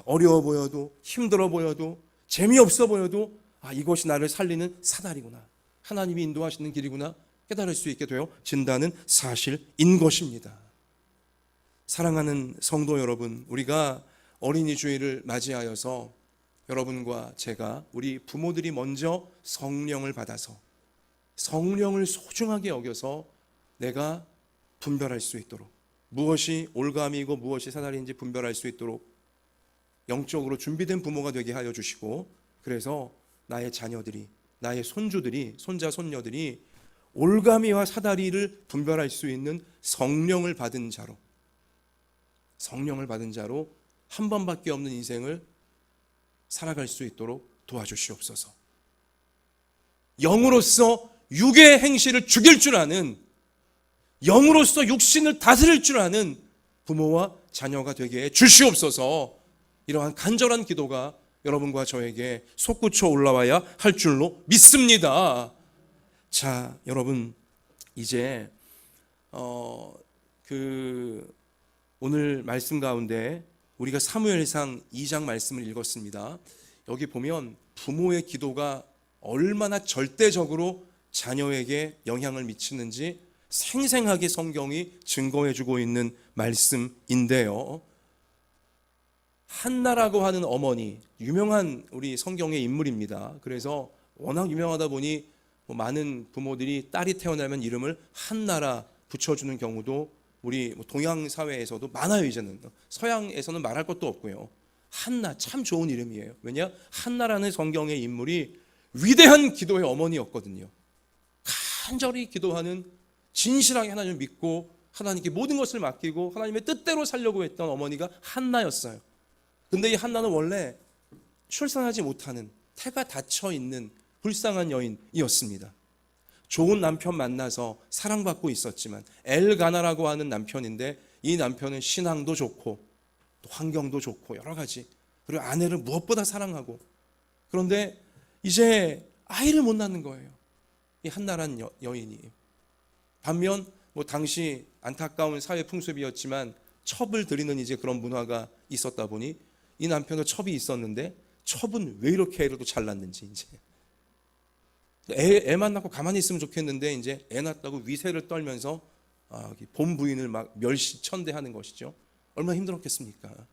어려워 보여도 힘들어 보여도 재미없어 보여도 이것이 나를 살리는 사다리구나, 하나님이 인도하시는 길이구나 깨달을 수 있게 되어진다는 사실인 것입니다. 사랑하는 성도 여러분, 우리가 어린이 주일을 맞이하여서 여러분과 제가, 우리 부모들이 먼저 성령을 받아서 성령을 소중하게 여겨서 내가 분별할 수 있도록, 무엇이 올감이고 무엇이 사다리인지 분별할 수 있도록 영적으로 준비된 부모가 되게 하여 주시고, 그래서 나의 자녀들이, 나의 손주들이, 손자 손녀들이 올가미와 사다리를 분별할 수 있는 성령을 받은 자로 한 번밖에 없는 인생을 살아갈 수 있도록 도와주시옵소서. 영으로서 육의 행실을 죽일 줄 아는, 영으로서 육신을 다스릴 줄 아는 부모와 자녀가 되게 해 주시옵소서. 이러한 간절한 기도가 여러분과 저에게 솟구쳐 올라와야 할 줄로 믿습니다. 자, 여러분, 이제 오늘 말씀 가운데 우리가 사무엘상 2장 말씀을 읽었습니다. 여기 보면 부모의 기도가 얼마나 절대적으로 자녀에게 영향을 미치는지 생생하게 성경이 증거해주고 있는 말씀인데요. 한나라고 하는 어머니, 유명한 우리 성경의 인물입니다. 그래서 워낙 유명하다 보니 많은 부모들이 딸이 태어나면 이름을 한나라 붙여주는 경우도 우리 동양 사회에서도 많아요. 이제는 서양에서는 말할 것도 없고요. 한나, 참 좋은 이름이에요. 왜냐? 한나라는 성경의 인물이 위대한 기도의 어머니였거든요. 간절히 기도하는, 진실하게 하나님을 믿고 하나님께 모든 것을 맡기고 하나님의 뜻대로 살려고 했던 어머니가 한나였어요. 근데 이 한나는 원래 출산하지 못하는, 태가 닫혀 있는 불쌍한 여인이었습니다. 좋은 남편 만나서 사랑받고 있었지만 엘가나라고 하는 남편인데 이 남편은 신앙도 좋고 또 환경도 좋고 여러 가지, 그리고 아내를 무엇보다 사랑하고, 그런데 이제 아이를 못 낳는 거예요. 이 한나란 여인이. 반면 뭐 당시 안타까운 사회 풍습이었지만 첩을 드리는 이제 그런 문화가 있었다 보니 이 남편도 첩이 있었는데 첩은 왜 이렇게 애를 또 잘 낳는지, 이제 애만 낳고 가만히 있으면 좋겠는데 이제 애 낳았다고 위세를 떨면서 본 부인을 막 멸시천대하는 것이죠. 얼마나 힘들었겠습니까?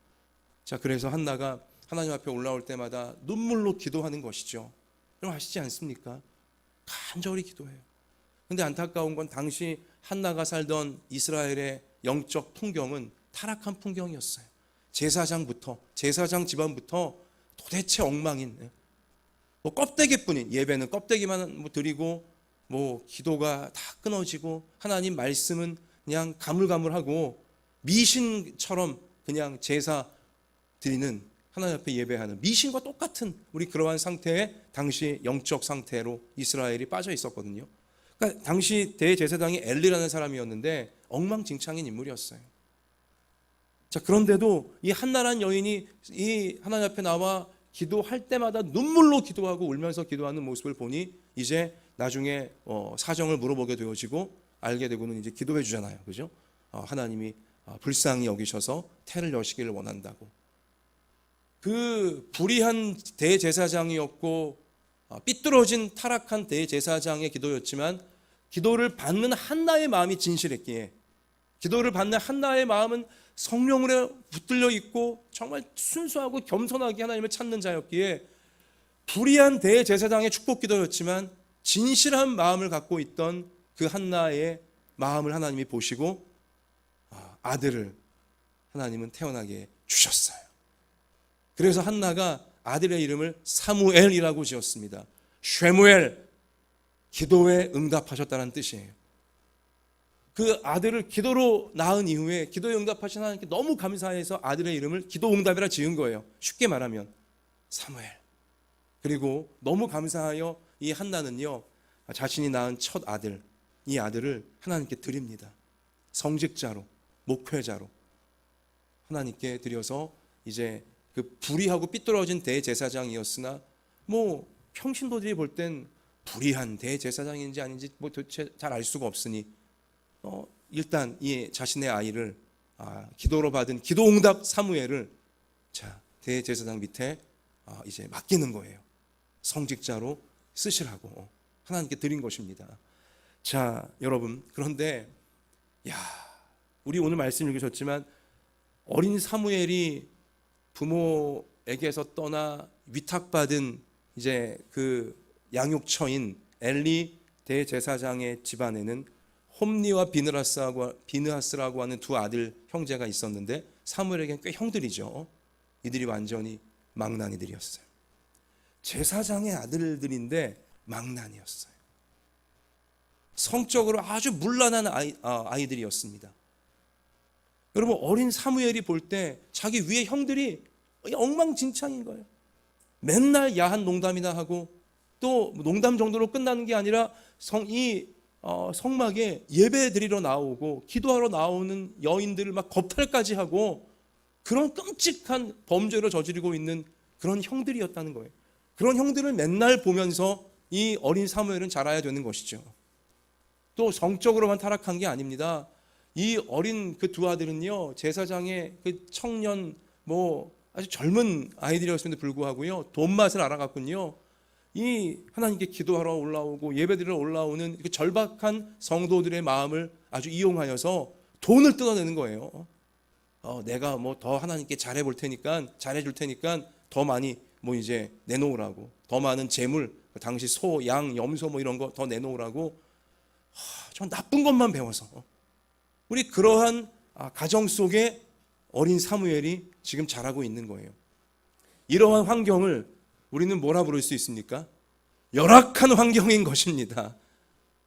자, 그래서 한나가 하나님 앞에 올라올 때마다 눈물로 기도하는 것이죠. 여러분 아시지 않습니까? 간절히 기도해요. 근데 안타까운 건 당시 한나가 살던 이스라엘의 영적 풍경은 타락한 풍경이었어요. 제사장 집안부터 도대체 엉망인, 뭐 껍데기뿐인, 예배는 껍데기만 뭐 드리고 뭐 기도가 다 끊어지고 하나님 말씀은 그냥 가물가물하고 미신처럼 그냥 제사 드리는, 하나님 앞에 예배하는 미신과 똑같은 우리 그러한 상태의 당시 영적 상태로 이스라엘이 빠져 있었거든요. 그러니까 당시 대제사장이 엘리라는 사람이었는데 엉망진창인 인물이었어요. 자, 그런데도 이 한나란 여인이 이 하나님 앞에 나와 기도할 때마다 눈물로 기도하고 울면서 기도하는 모습을 보니 이제 나중에 사정을 물어보게 되어지고 알게 되고는 이제 기도해 주잖아요. 그죠? 하나님이 불쌍히 여기셔서 태를 여시기를 원한다고. 그 불의한 대제사장이었고 삐뚤어진 타락한 대제사장의 기도였지만 기도를 받는 한나의 마음이 진실했기에, 기도를 받는 한나의 마음은 성령으로 붙들려 있고 정말 순수하고 겸손하게 하나님을 찾는 자였기에 불의한 대제사장의 축복 기도였지만 진실한 마음을 갖고 있던 그 한나의 마음을 하나님이 보시고 아들을 하나님은 태어나게 주셨어요. 그래서 한나가 아들의 이름을 사무엘이라고 지었습니다. 쉐무엘, 기도에 응답하셨다는 뜻이에요. 그 아들을 기도로 낳은 이후에 기도에 응답하신 하나님께 너무 감사해서 아들의 이름을 기도응답이라 지은 거예요. 쉽게 말하면 사무엘. 그리고 너무 감사하여 이 한나는요, 자신이 낳은 첫 아들, 이 아들을 하나님께 드립니다. 성직자로, 목회자로 하나님께 드려서 이제 그 불의하고 삐뚤어진 대제사장이었으나 뭐 평신도들이 볼 땐 불의한 대제사장인지 아닌지 뭐 도대체 잘 알 수가 없으니 일단 이 자신의 아이를 기도로 받은 기도응답 사무엘을 자 대제사장 밑에 이제 맡기는 거예요. 성직자로 쓰시라고 하나님께 드린 것입니다. 자, 여러분, 그런데 우리 오늘 말씀 읽으셨지만 어린 사무엘이 부모에게서 떠나 위탁받은 이제 그 양육처인 엘리 대제사장의 집안에는 홈리와 비느하스라고 하는 두 아들 형제가 있었는데 사무엘에게는 꽤 형들이죠. 이들이 완전히 망나니들이었어요. 제사장의 아들들인데 망나니였어요. 성적으로 아주 문란한 아이들이었습니다. 여러분, 어린 사무엘이 볼 때 자기 위에 형들이 엉망진창인 거예요. 맨날 야한 농담이나 하고 또 농담 정도로 끝나는 게 아니라 성막에 예배 드리러 나오고 기도하러 나오는 여인들을 막 겁탈까지 하고 그런 끔찍한 범죄를 저지르고 있는 그런 형들이었다는 거예요. 그런 형들을 맨날 보면서 이 어린 사무엘은 자라야 되는 것이죠. 또 성적으로만 타락한 게 아닙니다. 이 어린 그 두 아들은요, 제사장의 그 청년 아주 젊은 아이들이었음에도 불구하고요, 돈 맛을 알아갔군요. 이 하나님께 기도하러 올라오고 예배드리러 올라오는 그 절박한 성도들의 마음을 아주 이용하여서 돈을 뜯어내는 거예요. 내가 더 하나님께 잘해줄 테니까 더 많이 이제 내놓으라고, 더 많은 재물, 당시 소, 양, 염소 이런 거 더 내놓으라고. 좀 나쁜 것만 배워서 우리 그러한 가정 속에 어린 사무엘이 지금 자라고 있는 거예요. 이러한 환경을 우리는 뭐라 부를 수 있습니까? 열악한 환경인 것입니다.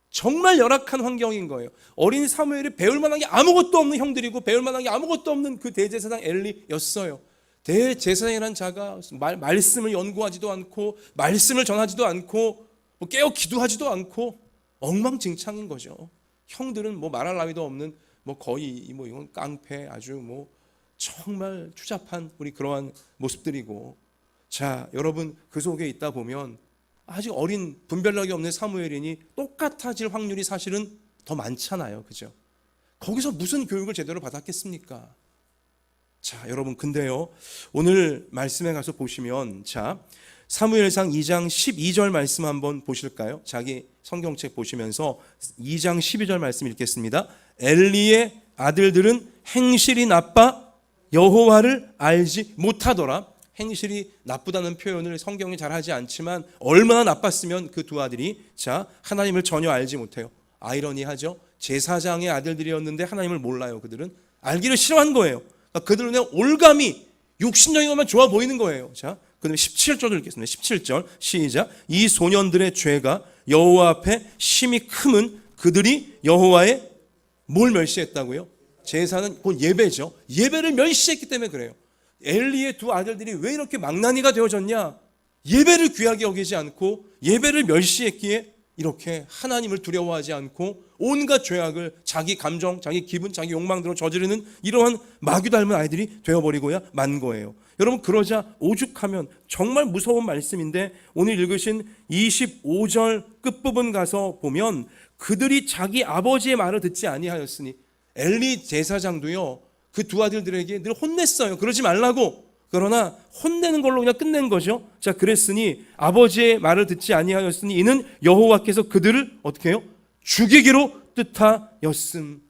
정말 열악한 환경인 거예요. 어린 사무엘이 배울 만한 게 아무것도 없는 형들이고 배울 만한 게 아무것도 없는 그 대제사장 엘리였어요. 대제사장이라는 자가 말씀을 연구하지도 않고 말씀을 전하지도 않고 깨어 기도하지도 않고 엉망진창인 거죠. 형들은 뭐 말할 나위도 없는 뭐 거의 뭐 이건 깡패, 아주 뭐 정말 추잡한 우리 그러한 모습들이고, 자 여러분 그 속에 있다 보면 아직 어린 분별력이 없는 사무엘이니 똑같아질 확률이 사실은 더 많잖아요, 그죠? 거기서 무슨 교육을 제대로 받았겠습니까? 자 여러분, 근데요 오늘 말씀에 가서 보시면, 자 사무엘상 2장 12절 말씀 한번 보실까요? 자기 성경책 보시면서 2장 12절 말씀 읽겠습니다. 엘리의 아들들은 행실이 나빠 여호와를 알지 못하더라. 행실이 나쁘다는 표현을 성경이 잘 하지 않지만 얼마나 나빴으면 그 두 아들이 자 하나님을 전혀 알지 못해요. 아이러니하죠. 제사장의 아들들이었는데 하나님을 몰라요. 그들은 알기를 싫어한 거예요. 그러니까 그들은 그냥 올감이 육신적인 것만 좋아 보이는 거예요. 자, 그다음에 17절을 읽겠습니다. 17절 시작. 이 소년들의 죄가 여호와 앞에 심히 크면 그들이 여호와의 뭘 멸시했다고요? 제사는 곧 예배죠. 예배를 멸시했기 때문에 그래요. 엘리의 두 아들들이 왜 이렇게 망나니가 되어졌냐? 예배를 귀하게 여기지 않고 예배를 멸시했기에 이렇게 하나님을 두려워하지 않고 온갖 죄악을 자기 감정, 자기 기분, 자기 욕망대로 저지르는 이러한 마귀 닮은 아이들이 되어버리고야 만 거예요. 여러분, 그러자 오죽하면 정말 무서운 말씀인데 오늘 읽으신 25절 끝부분 가서 보면 그들이 자기 아버지의 말을 듣지 아니하였으니, 엘리 제사장도요 그 두 아들들에게 늘 혼냈어요. 그러지 말라고. 그러나 혼내는 걸로 그냥 끝낸 거죠. 자, 그랬으니 아버지의 말을 듣지 아니하였으니 이는 여호와께서 그들을 어떻게 해요? 죽이기로 뜻하였음.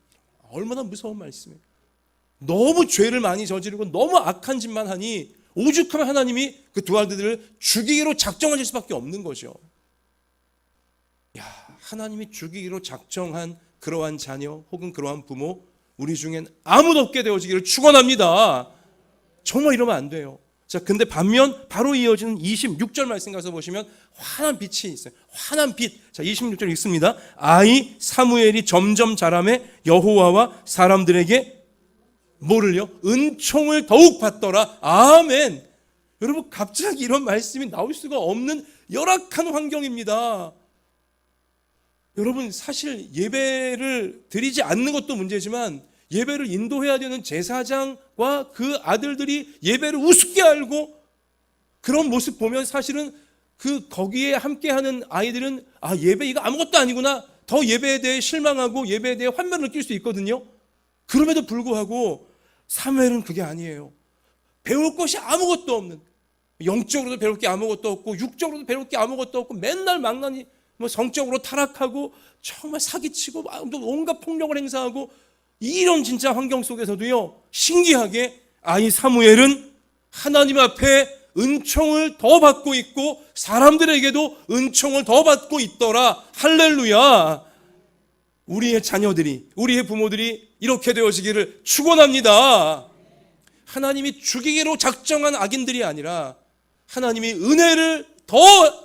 얼마나 무서운 말씀이에요. 너무 죄를 많이 저지르고 너무 악한 짓만 하니 오죽하면 하나님이 그 두 아들들을 죽이기로 작정하실 수밖에 없는 거죠. 야, 하나님이 죽이기로 작정한 그러한 자녀 혹은 그러한 부모, 우리 중엔 아무도 없게 되어지기를 축원합니다. 정말 이러면 안 돼요. 자, 근데 반면 바로 이어지는 26절 말씀 가서 보시면 환한 빛이 있어요. 환한 빛. 자, 26절 읽습니다. 아이 사무엘이 점점 자라매 여호와와 사람들에게 뭐를요? 은총을 더욱 받더라. 아멘. 여러분, 갑자기 이런 말씀이 나올 수가 없는 열악한 환경입니다. 여러분, 사실 예배를 드리지 않는 것도 문제지만 예배를 인도해야 되는 제사장과 그 아들들이 예배를 우습게 알고 그런 모습 보면 사실은 그 거기에 함께하는 아이들은 아, 예배 이거 아무것도 아니구나, 더 예배에 대해 실망하고 예배에 대해 환멸을 느낄 수 있거든요. 그럼에도 불구하고 사무엘은 그게 아니에요. 배울 것이 아무것도 없는, 영적으로도 배울 게 아무것도 없고 육적으로도 배울 게 아무것도 없고 맨날 망나니 뭐 성적으로 타락하고 정말 사기치고 온갖 폭력을 행사하고 이런 진짜 환경 속에서도요 신기하게 아이 사무엘은 하나님 앞에 은총을 더 받고 있고 사람들에게도 은총을 더 받고 있더라. 할렐루야. 우리의 자녀들이, 우리의 부모들이 이렇게 되어지기를 축원합니다. 하나님이 죽이기로 작정한 악인들이 아니라 하나님이 은혜를 더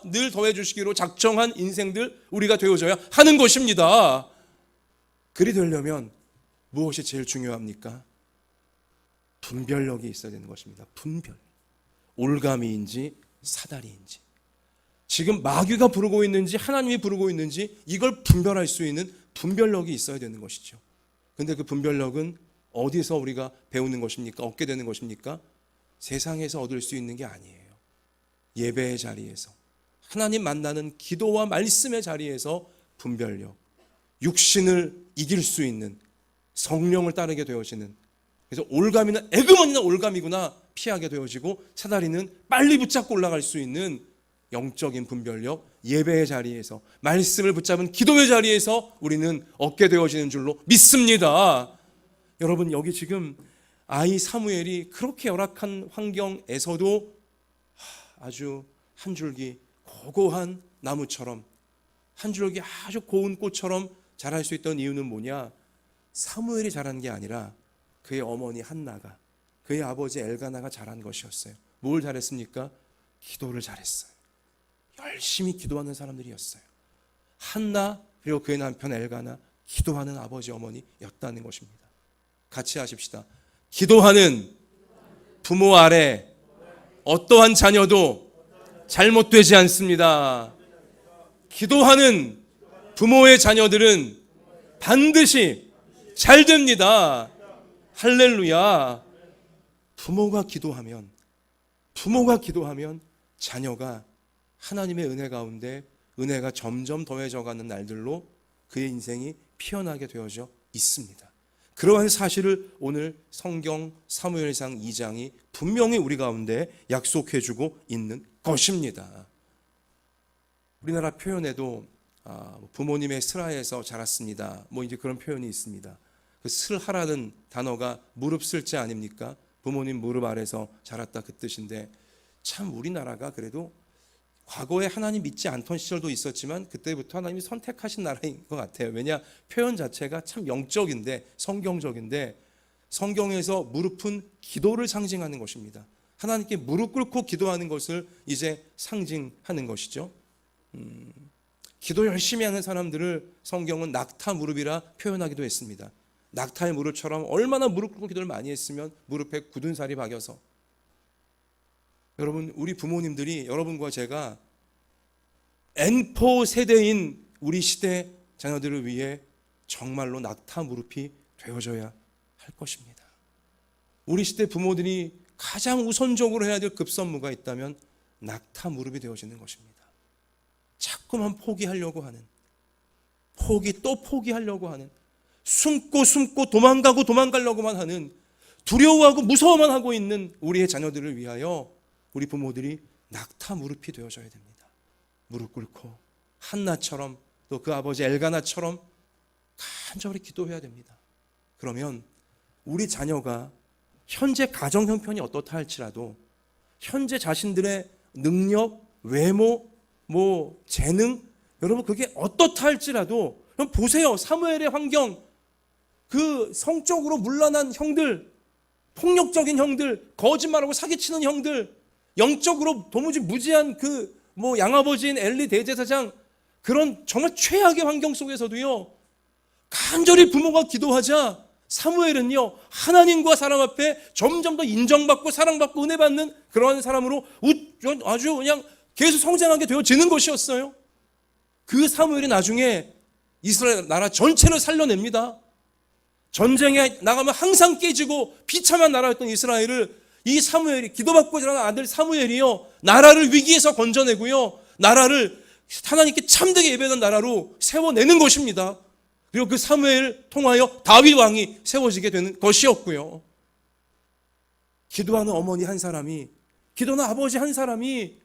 늘 더해 주시기로 작정한 인생들 우리가 되어져야 하는 것입니다. 그리 되려면 무엇이 제일 중요합니까? 분별력이 있어야 되는 것입니다. 분별. 올가미인지 사다리인지, 지금 마귀가 부르고 있는지 하나님이 부르고 있는지 이걸 분별할 수 있는 분별력이 있어야 되는 것이죠. 근데 그 분별력은 어디서 우리가 배우는 것입니까? 얻게 되는 것입니까? 세상에서 얻을 수 있는 게 아니에요. 예배의 자리에서, 하나님 만나는 기도와 말씀의 자리에서 분별력, 육신을 이길 수 있는, 성령을 따르게 되어지는, 그래서 올가미는 에그머니나 올가미구나 피하게 되어지고 사다리는 빨리 붙잡고 올라갈 수 있는 영적인 분별력, 예배의 자리에서, 말씀을 붙잡은 기도의 자리에서 우리는 얻게 되어지는 줄로 믿습니다. 여러분, 여기 지금 아이 사무엘이 그렇게 열악한 환경에서도 아주 한 줄기 고고한 나무처럼, 한 줄기 아주 고운 꽃처럼 자랄 수 있던 이유는 뭐냐? 사무엘이 자란 게 아니라 그의 어머니 한나가, 그의 아버지 엘가나가 자란 것이었어요. 뭘 잘했습니까? 기도를 잘했어요. 열심히 기도하는 사람들이었어요. 한나 그리고 그의 남편 엘가나, 기도하는 아버지 어머니였다는 것입니다. 같이 하십시다. 기도하는 부모 아래 어떠한 자녀도 잘못되지 않습니다. 기도하는 부모의 자녀들은 반드시 잘 됩니다. 할렐루야. 부모가 기도하면 자녀가 하나님의 은혜 가운데 은혜가 점점 더해져가는 날들로 그의 인생이 피어나게 되어져 있습니다. 그러한 사실을 오늘 성경 사무엘상 2장이 분명히 우리 가운데 약속해주고 있는 것입니다. 우리나라 표현에도 부모님의 슬하에서 자랐습니다. 이제 그런 표현이 있습니다. 그 슬하라는 단어가 무릎 쓸자 아닙니까? 부모님 무릎 아래서 자랐다 그 뜻인데, 참 우리나라가 그래도 과거에 하나님 믿지 않던 시절도 있었지만 그때부터 하나님이 선택하신 나라인 것 같아요. 왜냐? 표현 자체가 참 영적인데, 성경적인데, 성경에서 무릎은 기도를 상징하는 것입니다. 하나님께 무릎 꿇고 기도하는 것을 이제 상징하는 것이죠. 기도 열심히 하는 사람들을 성경은 낙타 무릎이라 표현하기도 했습니다. 낙타의 무릎처럼 얼마나 무릎 꿇고 기도를 많이 했으면 무릎에 굳은 살이 박여서. 여러분, 우리 부모님들이, 여러분과 제가 N4 세대인 우리 시대 자녀들을 위해 정말로 낙타 무릎이 되어줘야 할 것입니다. 우리 시대 부모들이 가장 우선적으로 해야 될 급선무가 있다면 낙타 무릎이 되어지는 것입니다. 자꾸만 포기하려고 하는, 또 포기하려고 하는, 숨고 도망가려고만 하는, 두려워하고 무서워만 하고 있는 우리의 자녀들을 위하여 우리 부모들이 낙타 무릎이 되어줘야 됩니다. 무릎 꿇고 한나처럼, 또 그 아버지 엘가나처럼 간절히 기도해야 됩니다. 그러면 우리 자녀가 현재 가정 형편이 어떻다 할지라도, 현재 자신들의 능력, 외모, 재능, 여러분 그게 어떻다 할지라도, 그럼 보세요. 사무엘의 환경, 그 성적으로 문란한 형들, 폭력적인 형들, 거짓말하고 사기치는 형들, 영적으로 도무지 무지한 양아버지인 엘리 대제사장, 그런 정말 최악의 환경 속에서도요, 간절히 부모가 기도하자 사무엘은요, 하나님과 사람 앞에 점점 더 인정받고 사랑받고 은혜받는 그러한 사람으로 아주 그냥 계속 성장하게 되어지는 것이었어요. 그 사무엘이 나중에 이스라엘 나라 전체를 살려냅니다. 전쟁에 나가면 항상 깨지고 비참한 나라였던 이스라엘을 이 사무엘이, 기도받고 자라는 아들 사무엘이요, 나라를 위기에서 건져내고요, 나라를 하나님께 참되게 예배하는 나라로 세워내는 것입니다. 그리고 그 사무엘 통하여 다윗 왕이 세워지게 되는 것이었고요. 기도하는 어머니 한 사람이, 기도하는 아버지 한 사람이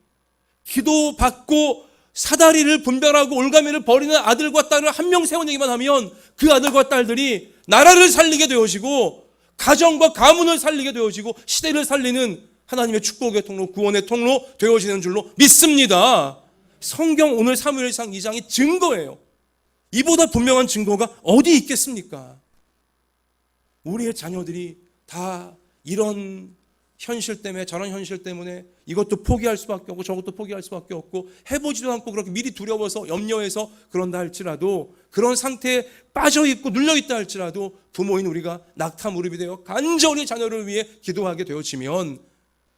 기도받고 사다리를 분별하고 올가미를 버리는 아들과 딸을 한 명 세워내기만 하면 그 아들과 딸들이 나라를 살리게 되어지고, 가정과 가문을 살리게 되어지고, 시대를 살리는 하나님의 축복의 통로, 구원의 통로 되어지는 줄로 믿습니다. 성경 오늘 사무엘상 2장이 증거예요. 이보다 분명한 증거가 어디 있겠습니까? 우리의 자녀들이 다 이런 현실 때문에, 저런 현실 때문에 이것도 포기할 수밖에 없고 저것도 포기할 수밖에 없고, 해보지도 않고 그렇게 미리 두려워서 염려해서 그런다 할지라도, 그런 상태에 빠져있고 눌려있다 할지라도 부모인 우리가 낙타 무릎이 되어 간절히 자녀를 위해 기도하게 되어지면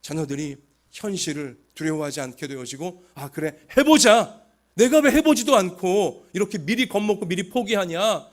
자녀들이 현실을 두려워하지 않게 되어지고, 그래 해보자, 내가 왜 해보지도 않고 이렇게 미리 겁먹고 미리 포기하냐,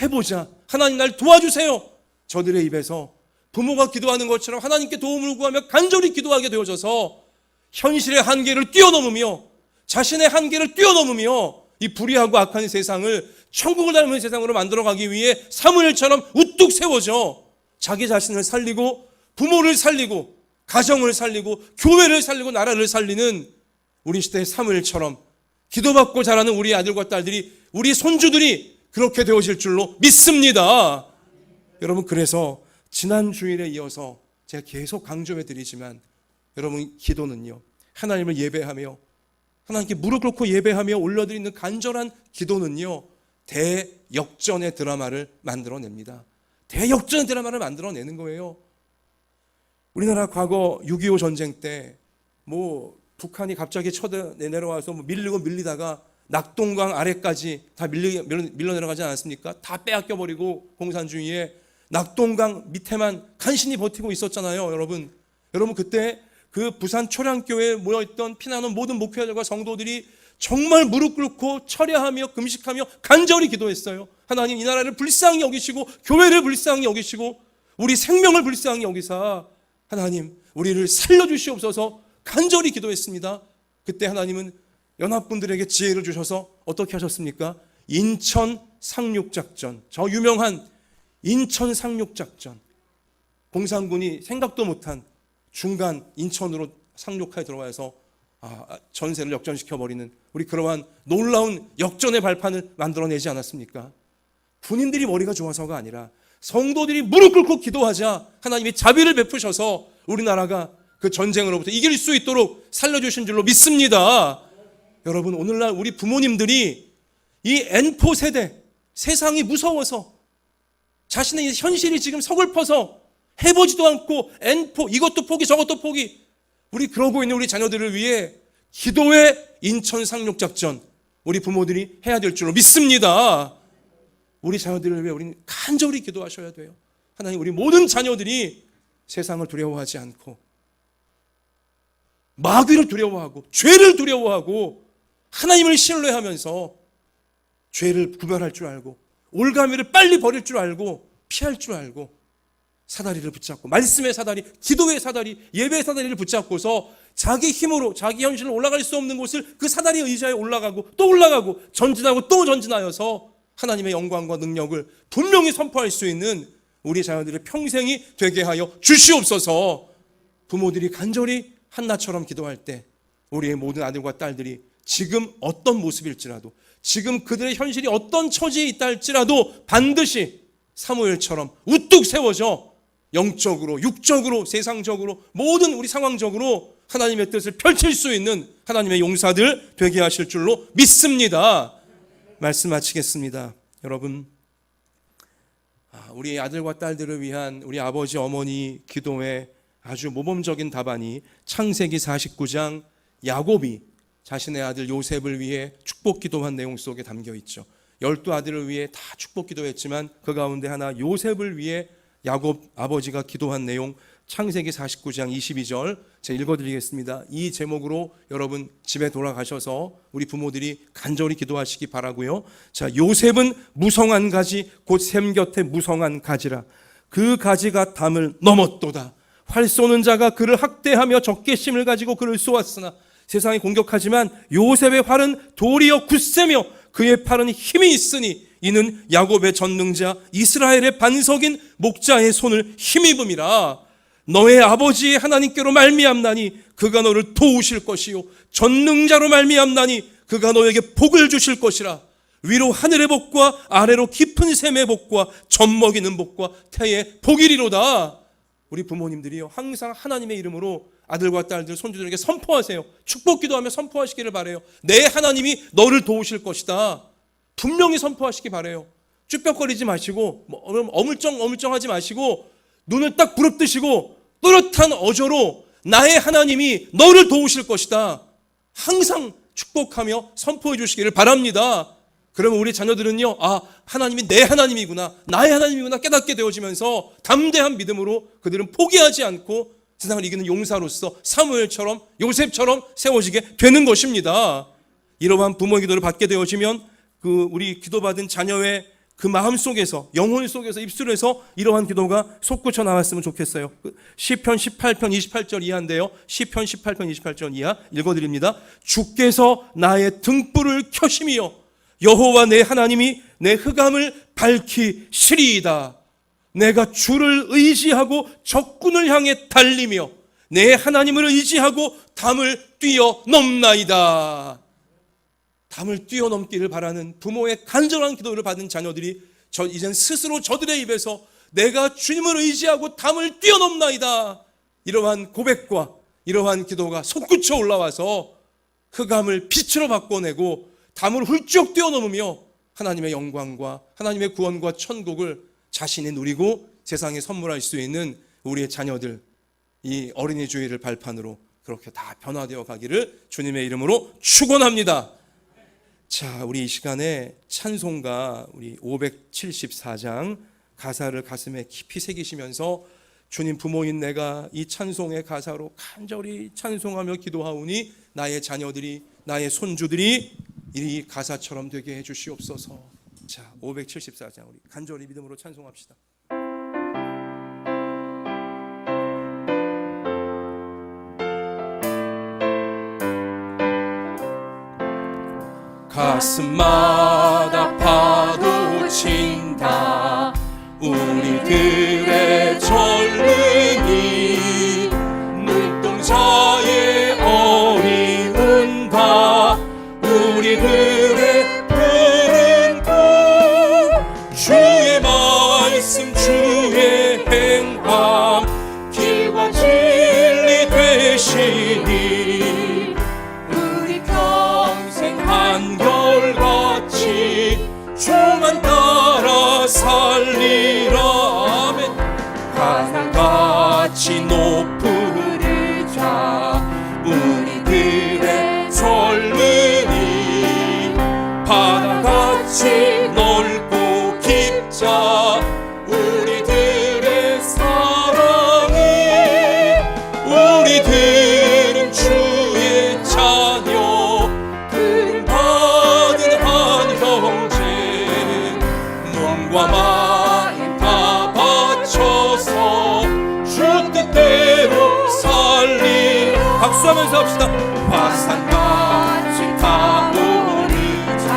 해보자, 하나님 날 도와주세요, 저들의 입에서 부모가 기도하는 것처럼 하나님께 도움을 구하며 간절히 기도하게 되어져서 현실의 한계를 뛰어넘으며, 자신의 한계를 뛰어넘으며 이 불의하고 악한 세상을 천국을 닮은 세상으로 만들어가기 위해 사무엘처럼 우뚝 세워져 자기 자신을 살리고 부모를 살리고 가정을 살리고 교회를 살리고 나라를 살리는 우리 시대의 사무엘처럼 기도받고 자라는 우리 아들과 딸들이, 우리 손주들이 그렇게 되어질 줄로 믿습니다. 여러분, 그래서 지난 주일에 이어서 제가 계속 강조해 드리지만, 여러분 기도는요, 하나님을 예배하며 하나님께 무릎 꿇고 예배하며 올려드리는 간절한 기도는요, 대역전의 드라마를 만들어냅니다. 대역전의 드라마를 만들어내는 거예요. 우리나라 과거 6.25 전쟁 때 북한이 갑자기 내려와서 밀리다가 낙동강 아래까지 다 밀려 내려가지 않았습니까? 다 빼앗겨버리고 공산주의에 낙동강 밑에만 간신히 버티고 있었잖아요. 여러분 그때 그 부산 초량교회에 모여있던 피난온 모든 목회자들과 성도들이 정말 무릎 꿇고 철야하며 금식하며 간절히 기도했어요. 하나님, 이 나라를 불쌍히 여기시고 교회를 불쌍히 여기시고 우리 생명을 불쌍히 여기사 하나님 우리를 살려주시옵소서 간절히 기도했습니다. 그때 하나님은 연합군들에게 지혜를 주셔서 어떻게 하셨습니까? 인천 상륙작전, 저 유명한 인천 상륙작전, 공산군이 생각도 못한 중간 인천으로 상륙하에 들어와서 전세를 역전시켜버리는 우리 그러한 놀라운 역전의 발판을 만들어내지 않았습니까? 군인들이 머리가 좋아서가 아니라 성도들이 무릎 꿇고 기도하자 하나님이 자비를 베푸셔서 우리나라가 그 전쟁으로부터 이길 수 있도록 살려주신 줄로 믿습니다. 여러분, 오늘날 우리 부모님들이 이 N포 세대, 세상이 무서워서 자신의 현실이 지금 서글퍼서 해보지도 않고 N포, 이것도 포기 저것도 포기, 우리 그러고 있는 우리 자녀들을 위해 기도의 인천 상륙작전 우리 부모들이 해야 될 줄로 믿습니다. 우리 자녀들을 위해 우리는 간절히 기도하셔야 돼요. 하나님, 우리 모든 자녀들이 세상을 두려워하지 않고 마귀를 두려워하고 죄를 두려워하고 하나님을 신뢰하면서 죄를 구별할 줄 알고 올가미를 빨리 버릴 줄 알고 피할 줄 알고 사다리를 붙잡고 말씀의 사다리, 기도의 사다리, 예배의 사다리를 붙잡고서 자기 힘으로 자기 현실로 올라갈 수 없는 곳을 그 사다리 의자에 올라가고 또 올라가고 전진하고 또 전진하여서 하나님의 영광과 능력을 분명히 선포할 수 있는 우리 자녀들의 평생이 되게 하여 주시옵소서. 부모들이 간절히 한나처럼 기도할 때 우리의 모든 아들과 딸들이 지금 어떤 모습일지라도 지금 그들의 현실이 어떤 처지에 있다 할지라도 반드시 사무엘처럼 우뚝 세워져 영적으로 육적으로 세상적으로 모든 우리 상황적으로 하나님의 뜻을 펼칠 수 있는 하나님의 용사들 되게 하실 줄로 믿습니다. 말씀 마치겠습니다. 여러분, 우리 아들과 딸들을 위한 우리 아버지 어머니 기도의 아주 모범적인 답안이 창세기 49장 야곱이 자신의 아들 요셉을 위해 축복 기도한 내용 속에 담겨 있죠. 12아들을 위해 다 축복 기도했지만 그 가운데 하나 요셉을 위해 야곱 아버지가 기도한 내용, 창세기 49장 22절 제가 읽어드리겠습니다. 이 제목으로 여러분 집에 돌아가셔서 우리 부모들이 간절히 기도하시기 바라고요. 자, 요셉은 무성한 가지 곧 샘 곁에 무성한 가지라. 그 가지가 담을 넘었도다. 활 쏘는 자가 그를 학대하며 적개심을 가지고 그를 쏘았으나 세상이 공격하지만 요셉의 활은 도리어 굳세며 그의 팔은 힘이 있으니 이는 야곱의 전능자 이스라엘의 반석인 목자의 손을 힘입음이라. 너의 아버지의 하나님께로 말미암나니 그가 너를 도우실 것이요 전능자로 말미암나니 그가 너에게 복을 주실 것이라. 위로 하늘의 복과 아래로 깊은 샘의 복과 젖먹이는 복과 태의 복이리로다. 우리 부모님들이요 항상 하나님의 이름으로 아들과 딸들 손주들에게 선포하세요. 축복 기도하며 선포하시기를 바라요. 내 하나님이 너를 도우실 것이다. 분명히 선포하시기 바라요. 쭈뼛거리지 마시고 어물쩡하지 마시고 눈을 딱 부릅뜨시고 또렷한 어조로 나의 하나님이 너를 도우실 것이다. 항상 축복하며 선포해 주시기를 바랍니다. 그러면 우리 자녀들은요, 하나님이 내 하나님이구나, 나의 하나님이구나 깨닫게 되어지면서 담대한 믿음으로 그들은 포기하지 않고 세상을 이기는 용사로서 사무엘처럼 요셉처럼 세워지게 되는 것입니다. 이러한 부모의 기도를 받게 되어지면 우리 기도받은 자녀의 그 마음 속에서 영혼 속에서 입술에서 이러한 기도가 솟구쳐 나왔으면 좋겠어요. 시편 18편 28절 이하인데요. 시편 18편 28절 이하 읽어드립니다. 주께서 나의 등불을 켜심이여 여호와 내 하나님이 내 흑암을 밝히시리이다. 내가 주를 의지하고 적군을 향해 달리며 내 하나님을 의지하고 담을 뛰어넘나이다. 담을 뛰어넘기를 바라는 부모의 간절한 기도를 받은 자녀들이 이젠 스스로 저들의 입에서 내가 주님을 의지하고 담을 뛰어넘나이다. 이러한 고백과 이러한 기도가 솟구쳐 올라와서 흑암을 빛으로 바꿔내고 담을 훌쩍 뛰어넘으며 하나님의 영광과 하나님의 구원과 천국을 자신이 누리고 세상에 선물할 수 있는 우리의 자녀들, 이 어린이 주의를 발판으로 그렇게 다 변화되어 가기를 주님의 이름으로 축원합니다. 자, 우리 이 시간에 찬송가 우리 574장 가사를 가슴에 깊이 새기시면서 주님 부모인 내가 이 찬송의 가사로 간절히 찬송하며 기도하오니 나의 자녀들이 나의 손주들이 이 가사처럼 되게 해주시옵소서. 자, 574장 우리 간절히 믿음으로 찬송합시다. 가슴마다 파도 친다 우리들의 젊은이 눈동자의 어리운 바 우리들의 푸른 꿈 주의 말씀 주의 행함 길과 진리 되시니 우리 평생 한결같이 주만 따라 살리라. 아멘. 하늘같이 높은 자 우리들의 젊은이 바다같이 넓고 깊자 우리들의 사랑이 우리들은 주의 자녀 받은 한 형제 몸과 마음 다 바쳐서 주 뜻대로 살리. 박수하면서 합시다. 화산같이 타오르자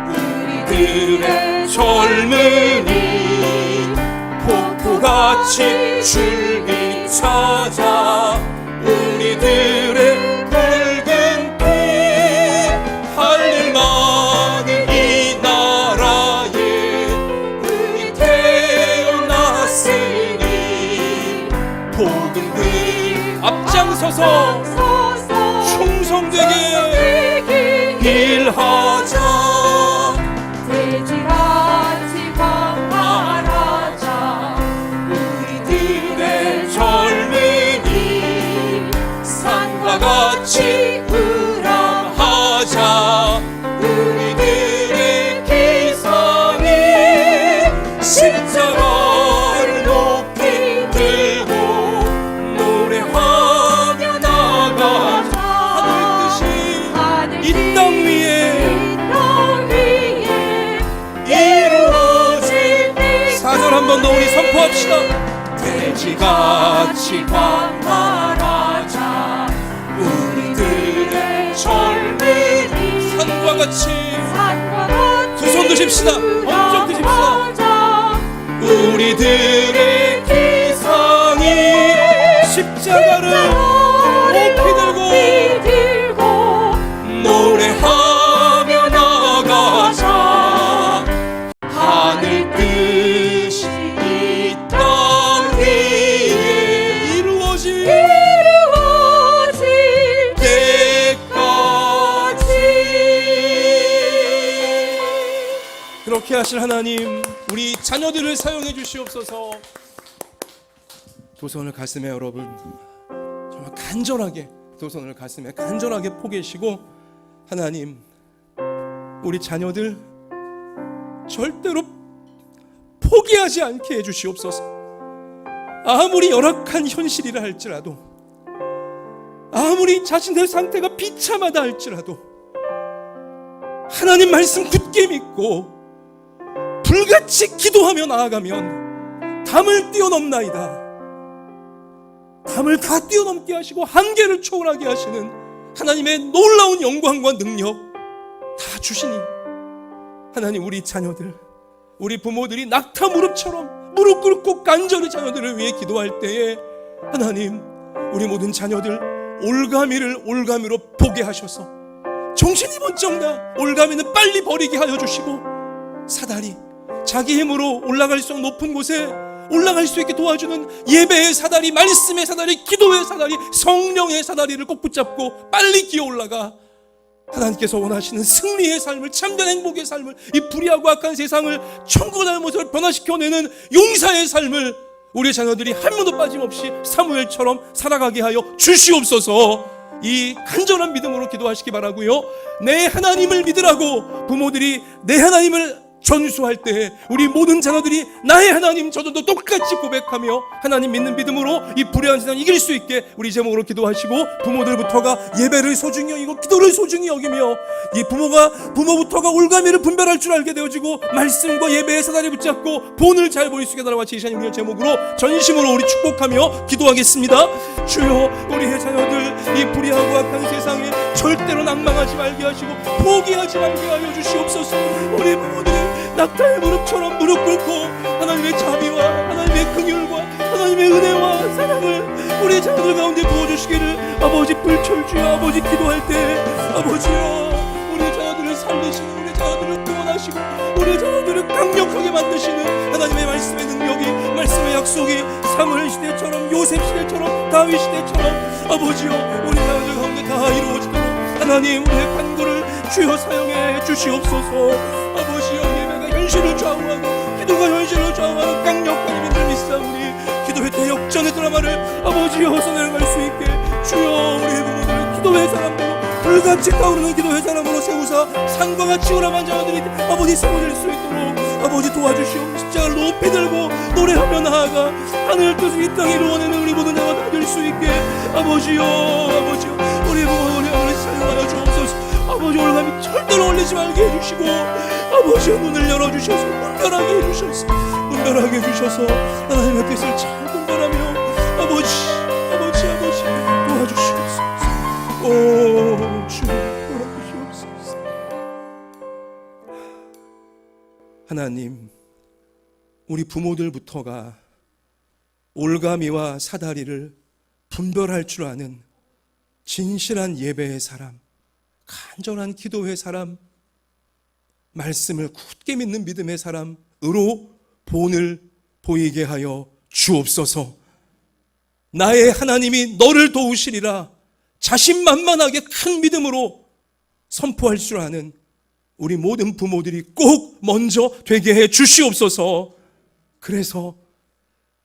우리들의 젊은이 폭포같이 줄기 찾아 우리들의 붉은 피 할 일 많은 이 나라에 우리 태어났으니 복음을 앞장서서 충성되게 일하자. 돼지같이 광활하자 우리들의 젊은이 산과 같이 우람하자 우리들의 기상이 십자가를 높이 들고 노래하며 나가자. 하늘 뜻이 이 땅 위에 이루어질 4절 한 번 더 우리 선포합시다. 돼지같이 광활하자 우리들의 젊은이 산과 같이 두 손 드십시다. 엄청 드십시다. 우리들의 기상이 십자가를 높이 들고 노래하며 나가자. 하늘 뜻이 이 땅 위에 이루어질 때까지. 그렇게 하실 하나님 우리 자녀들을 사용해 주시옵소서. 두 손을 가슴에 여러분 정말 간절하게 두 손을 가슴에 간절하게 포개시고 하나님 우리 자녀들 절대로 포기하지 않게 해주시옵소서. 아무리 열악한 현실이라 할지라도 아무리 자신의 상태가 비참하다 할지라도 하나님 말씀 굳게 믿고 불같이 기도하며 나아가면 담을 뛰어넘나이다. 담을 다 뛰어넘게 하시고 한계를 초월하게 하시는 하나님의 놀라운 영광과 능력 다 주시니 하나님 우리 자녀들 우리 부모들이 낙타 무릎처럼 무릎 꿇고 간절히 자녀들을 위해 기도할 때에 하나님 우리 모든 자녀들 올가미를 올가미로 보게 하셔서 정신이 번쩍 나 올가미는 빨리 버리게 하여 주시고 사다리 자기 힘으로 올라갈 수 높은 곳에 올라갈 수 있게 도와주는 예배의 사다리, 말씀의 사다리, 기도의 사다리, 성령의 사다리를 꼭 붙잡고 빨리 기어 올라가 하나님께서 원하시는 승리의 삶을, 참된 행복의 삶을, 이 불의하고 악한 세상을 천국의 나라의 모습을 변화시켜내는 용사의 삶을 우리 자녀들이 한 번도 빠짐없이 사무엘처럼 살아가게 하여 주시옵소서. 이 간절한 믿음으로 기도하시기 바라고요. 내 하나님을 믿으라고 부모들이 내 하나님을 전수할 때 우리 모든 자녀들이 나의 하나님, 저들도 똑같이 고백하며 하나님 믿는 믿음으로 이 불의한 세상 이길 수 있게 우리 제목으로 기도하시고, 부모들부터가 예배를 소중히 여기고 기도를 소중히 여기며 이 부모부터가 올가미를 분별할 줄 알게 되어지고 말씀과 예배의 사다리 붙잡고 본을 잘 보일 수 있게 달라와 지시하는 이런 제목으로 전심으로 우리 축복하며 기도하겠습니다. 주여, 우리의 자녀들 이 불의하고 악한 세상에 절대로 낭망하지 말게 하시고 포기하지 말게 하여 주시옵소서. 우리 부모들이 낙타의 무릎처럼 무릎 꿇고 하나님의 자비와 하나님의 긍휼과 하나님의 은혜와 사랑을 우리 자녀들 가운데 부어주시기를 아버지 불철주여 아버지 기도할 때 아버지여, 우리 자녀들을 살리시는, 우리 자녀들을 구원하시고 우리 자녀들을 강력하게 만드시는 하나님의 말씀의 능력이, 말씀의 약속이 사무엘 시대처럼, 요셉 시대처럼, 다윗 시대처럼 아버지여, 우리 자녀들 가운데 다 이루어지도록 하나님 우리의 간구를 주여 사용해 주시옵소서. 아버지여, 예배가 현실을 좌우하고 기도가 현실을 좌우하는 강력한 믿음을 믿사오니 기도의 대역전의 드라마를 아버지여 써내려갈 수 있게 주여, 우리의 부모들을 기도의 사람으로, 불같이 타오르는 기도의 사람으로 세우사 산과 같이 오라만 자녀들이 아버지 세워질 수 있도록 아버지 도와주시오. 십자가를 높이 들고 노래하며 나아가 하늘 뜻을 이 땅에 이루어내는 우리 모든 자가 다 될 수 있게 아버지여, 아버지여, 우리 부모 우리 아버지 사용하여 주옵소서. 아버지 올가미 절대로 올리지 말게 해주시고 아버지여, 눈을 열어주셔서 분별하게 해주셔서, 분별하게 해주셔서 하나님의 뜻을 잘 분별하며 아버지 도와주시옵소서. 오 주 도와주시옵소서. 하나님, 우리 부모들부터가 올가미와 사다리를 분별할 줄 아는 진실한 예배의 사람, 간절한 기도의 사람, 말씀을 굳게 믿는 믿음의 사람으로 본을 보이게 하여 주옵소서. 나의 하나님이 너를 도우시리라 자신만만하게 큰 믿음으로 선포할 줄 아는 우리 모든 부모들이 꼭 먼저 되게 해 주시옵소서. 그래서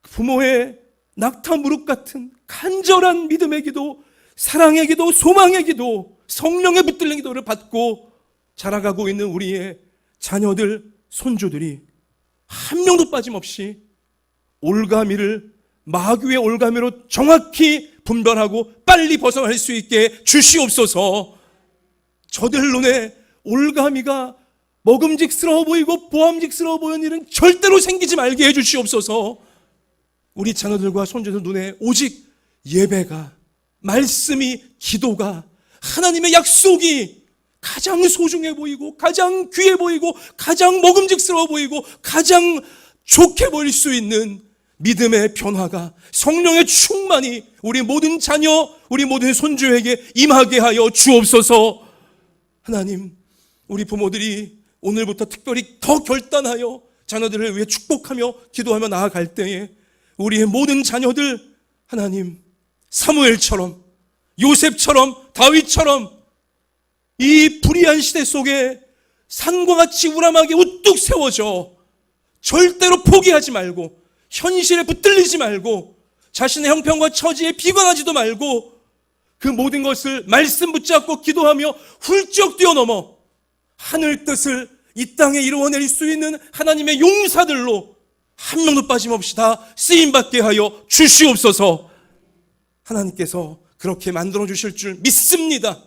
부모의 낙타 무릎 같은 간절한 믿음의 기도, 사랑의 기도, 소망의 기도, 성령의 붙들린 기도를 받고 자라가고 있는 우리의 자녀들, 손주들이 한 명도 빠짐없이 올가미를 마귀의 올가미로 정확히 분별하고 빨리 벗어날 수 있게 주시옵소서. 저들 눈에 올가미가 먹음직스러워 보이고 보암직스러워 보이는 일은 절대로 생기지 말게 해주시옵소서. 우리 자녀들과 손주들 눈에 오직 예배가, 말씀이, 기도가, 하나님의 약속이 가장 소중해 보이고 가장 귀해 보이고 가장 먹음직스러워 보이고 가장 좋게 보일 수 있는 믿음의 변화가, 성령의 충만이 우리 모든 자녀, 우리 모든 손주에게 임하게 하여 주옵소서. 하나님, 우리 부모들이 오늘부터 특별히 더 결단하여 자녀들을 위해 축복하며 기도하며 나아갈 때에 우리의 모든 자녀들, 하나님, 사무엘처럼, 요셉처럼, 다윗처럼 이 불의한 시대 속에 산과 같이 우람하게 우뚝 세워져 절대로 포기하지 말고, 현실에 붙들리지 말고, 자신의 형편과 처지에 비관하지도 말고 그 모든 것을 말씀 붙잡고 기도하며 훌쩍 뛰어넘어 하늘 뜻을 이 땅에 이루어낼 수 있는 하나님의 용사들로 한 명도 빠짐없이 다 쓰임받게 하여 주시옵소서. 하나님께서 그렇게 만들어 주실 줄 믿습니다.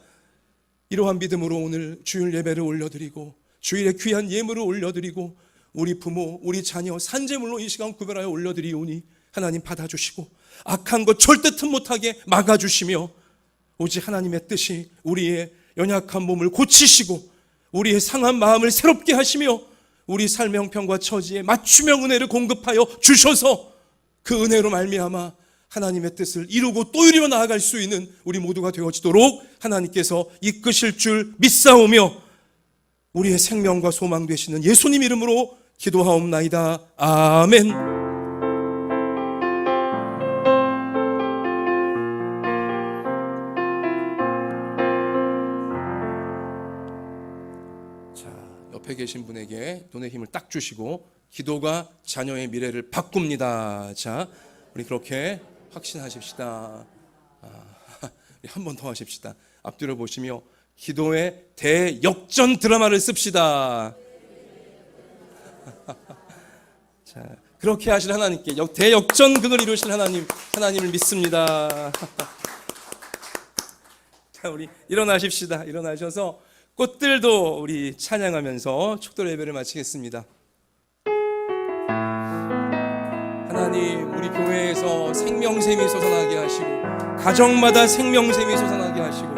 이러한 믿음으로 오늘 주일 예배를 올려드리고 주일에 귀한 예물을 올려드리고 우리 부모, 우리 자녀 산재물로 이 시간 구별하여 올려드리오니 하나님 받아주시고 악한 것 절대 틈 못하게 막아주시며 오직 하나님의 뜻이 우리의 연약한 몸을 고치시고 우리의 상한 마음을 새롭게 하시며 우리 삶의 형편과 처지에 맞춤형 은혜를 공급하여 주셔서 그 은혜로 말미암아 하나님의 뜻을 이루고 또 이루어 나아갈 수 있는 우리 모두가 되어지도록 하나님께서 이끄실 줄 믿사오며 우리의 생명과 소망 되시는 예수님 이름으로 기도하옵나이다. 아멘. 자, 옆에 계신 분에게 돈의 힘을 딱 주시고 기도가 자녀의 미래를 바꿉니다. 자, 우리 그렇게 확신하십시다. 한 번 더 하십시다. 앞뒤로 보시며 기도의 대역전 드라마를 씁시다. 자, 그렇게 하실 하나님께 대역전극을 이루실 하나님을 믿습니다. 자, 우리 일어나십시다. 일어나셔서 꽃들도 우리 찬양하면서 축도 예배를 마치겠습니다. 하나님, 우리 교회에서 생명샘이 솟아나게 하시고 가정마다 생명샘이 솟아나게 하시고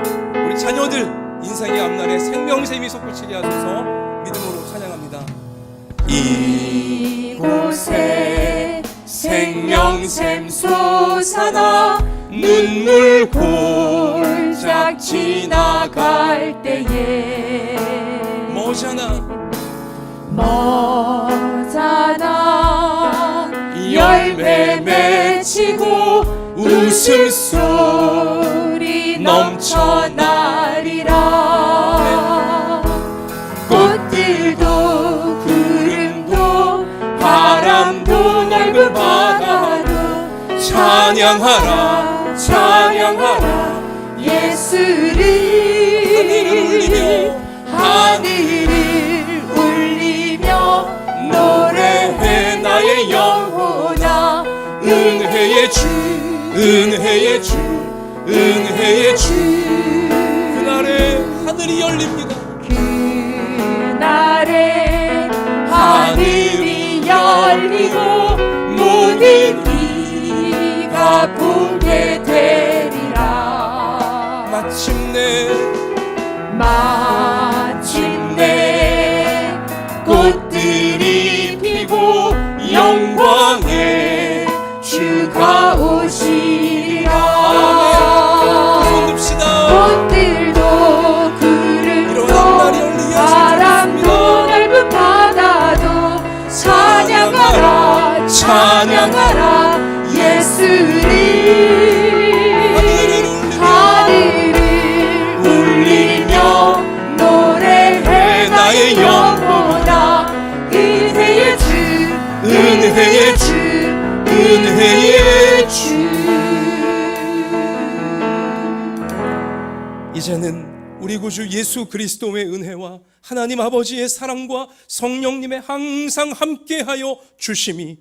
우리 자녀들 인생의 앞날에 생명샘이 솟구치게 하소서. 믿음으로 찬양합니다. 이곳에 생명샘 솟아나 눈물 골짝 지나갈 때에 머자나 열매 맺히고 웃음소리 넘쳐나리라. 꽃들도 구름도 바람도 넓은 바다도 찬양하라 찬양하라 예수를. 하늘을 울리며 노래해 나의 영혼아. 은혜의 주 은혜의 주 은혜의 주. 그날에 하늘이 열립니다. 그날에 하늘이 열리고 모든 이가 보게 되리라. 마침내 꽃들이 피고 영광의 주가 오시리라. 손 듭시다. 꽃들도 구름도 바람도 넓은 바다도 찬양하라 찬양하라 예수를. 하늘을 울리며 노래해 나의 영혼아. 은혜의 주 은혜의 주 은혜의 주. 이제는 우리 구주 예수 그리스도의 은혜와 하나님 아버지의 사랑과 성령님의 항상 함께하여 주심이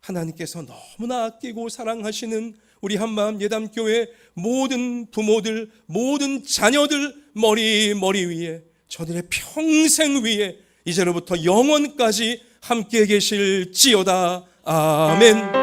하나님께서 너무나 아끼고 사랑하시는 우리 한마음 예담교회 모든 부모들, 모든 자녀들 머리 위에, 저들의 평생 위에 이제로부터 영원까지 함께 계실지어다. 아멘.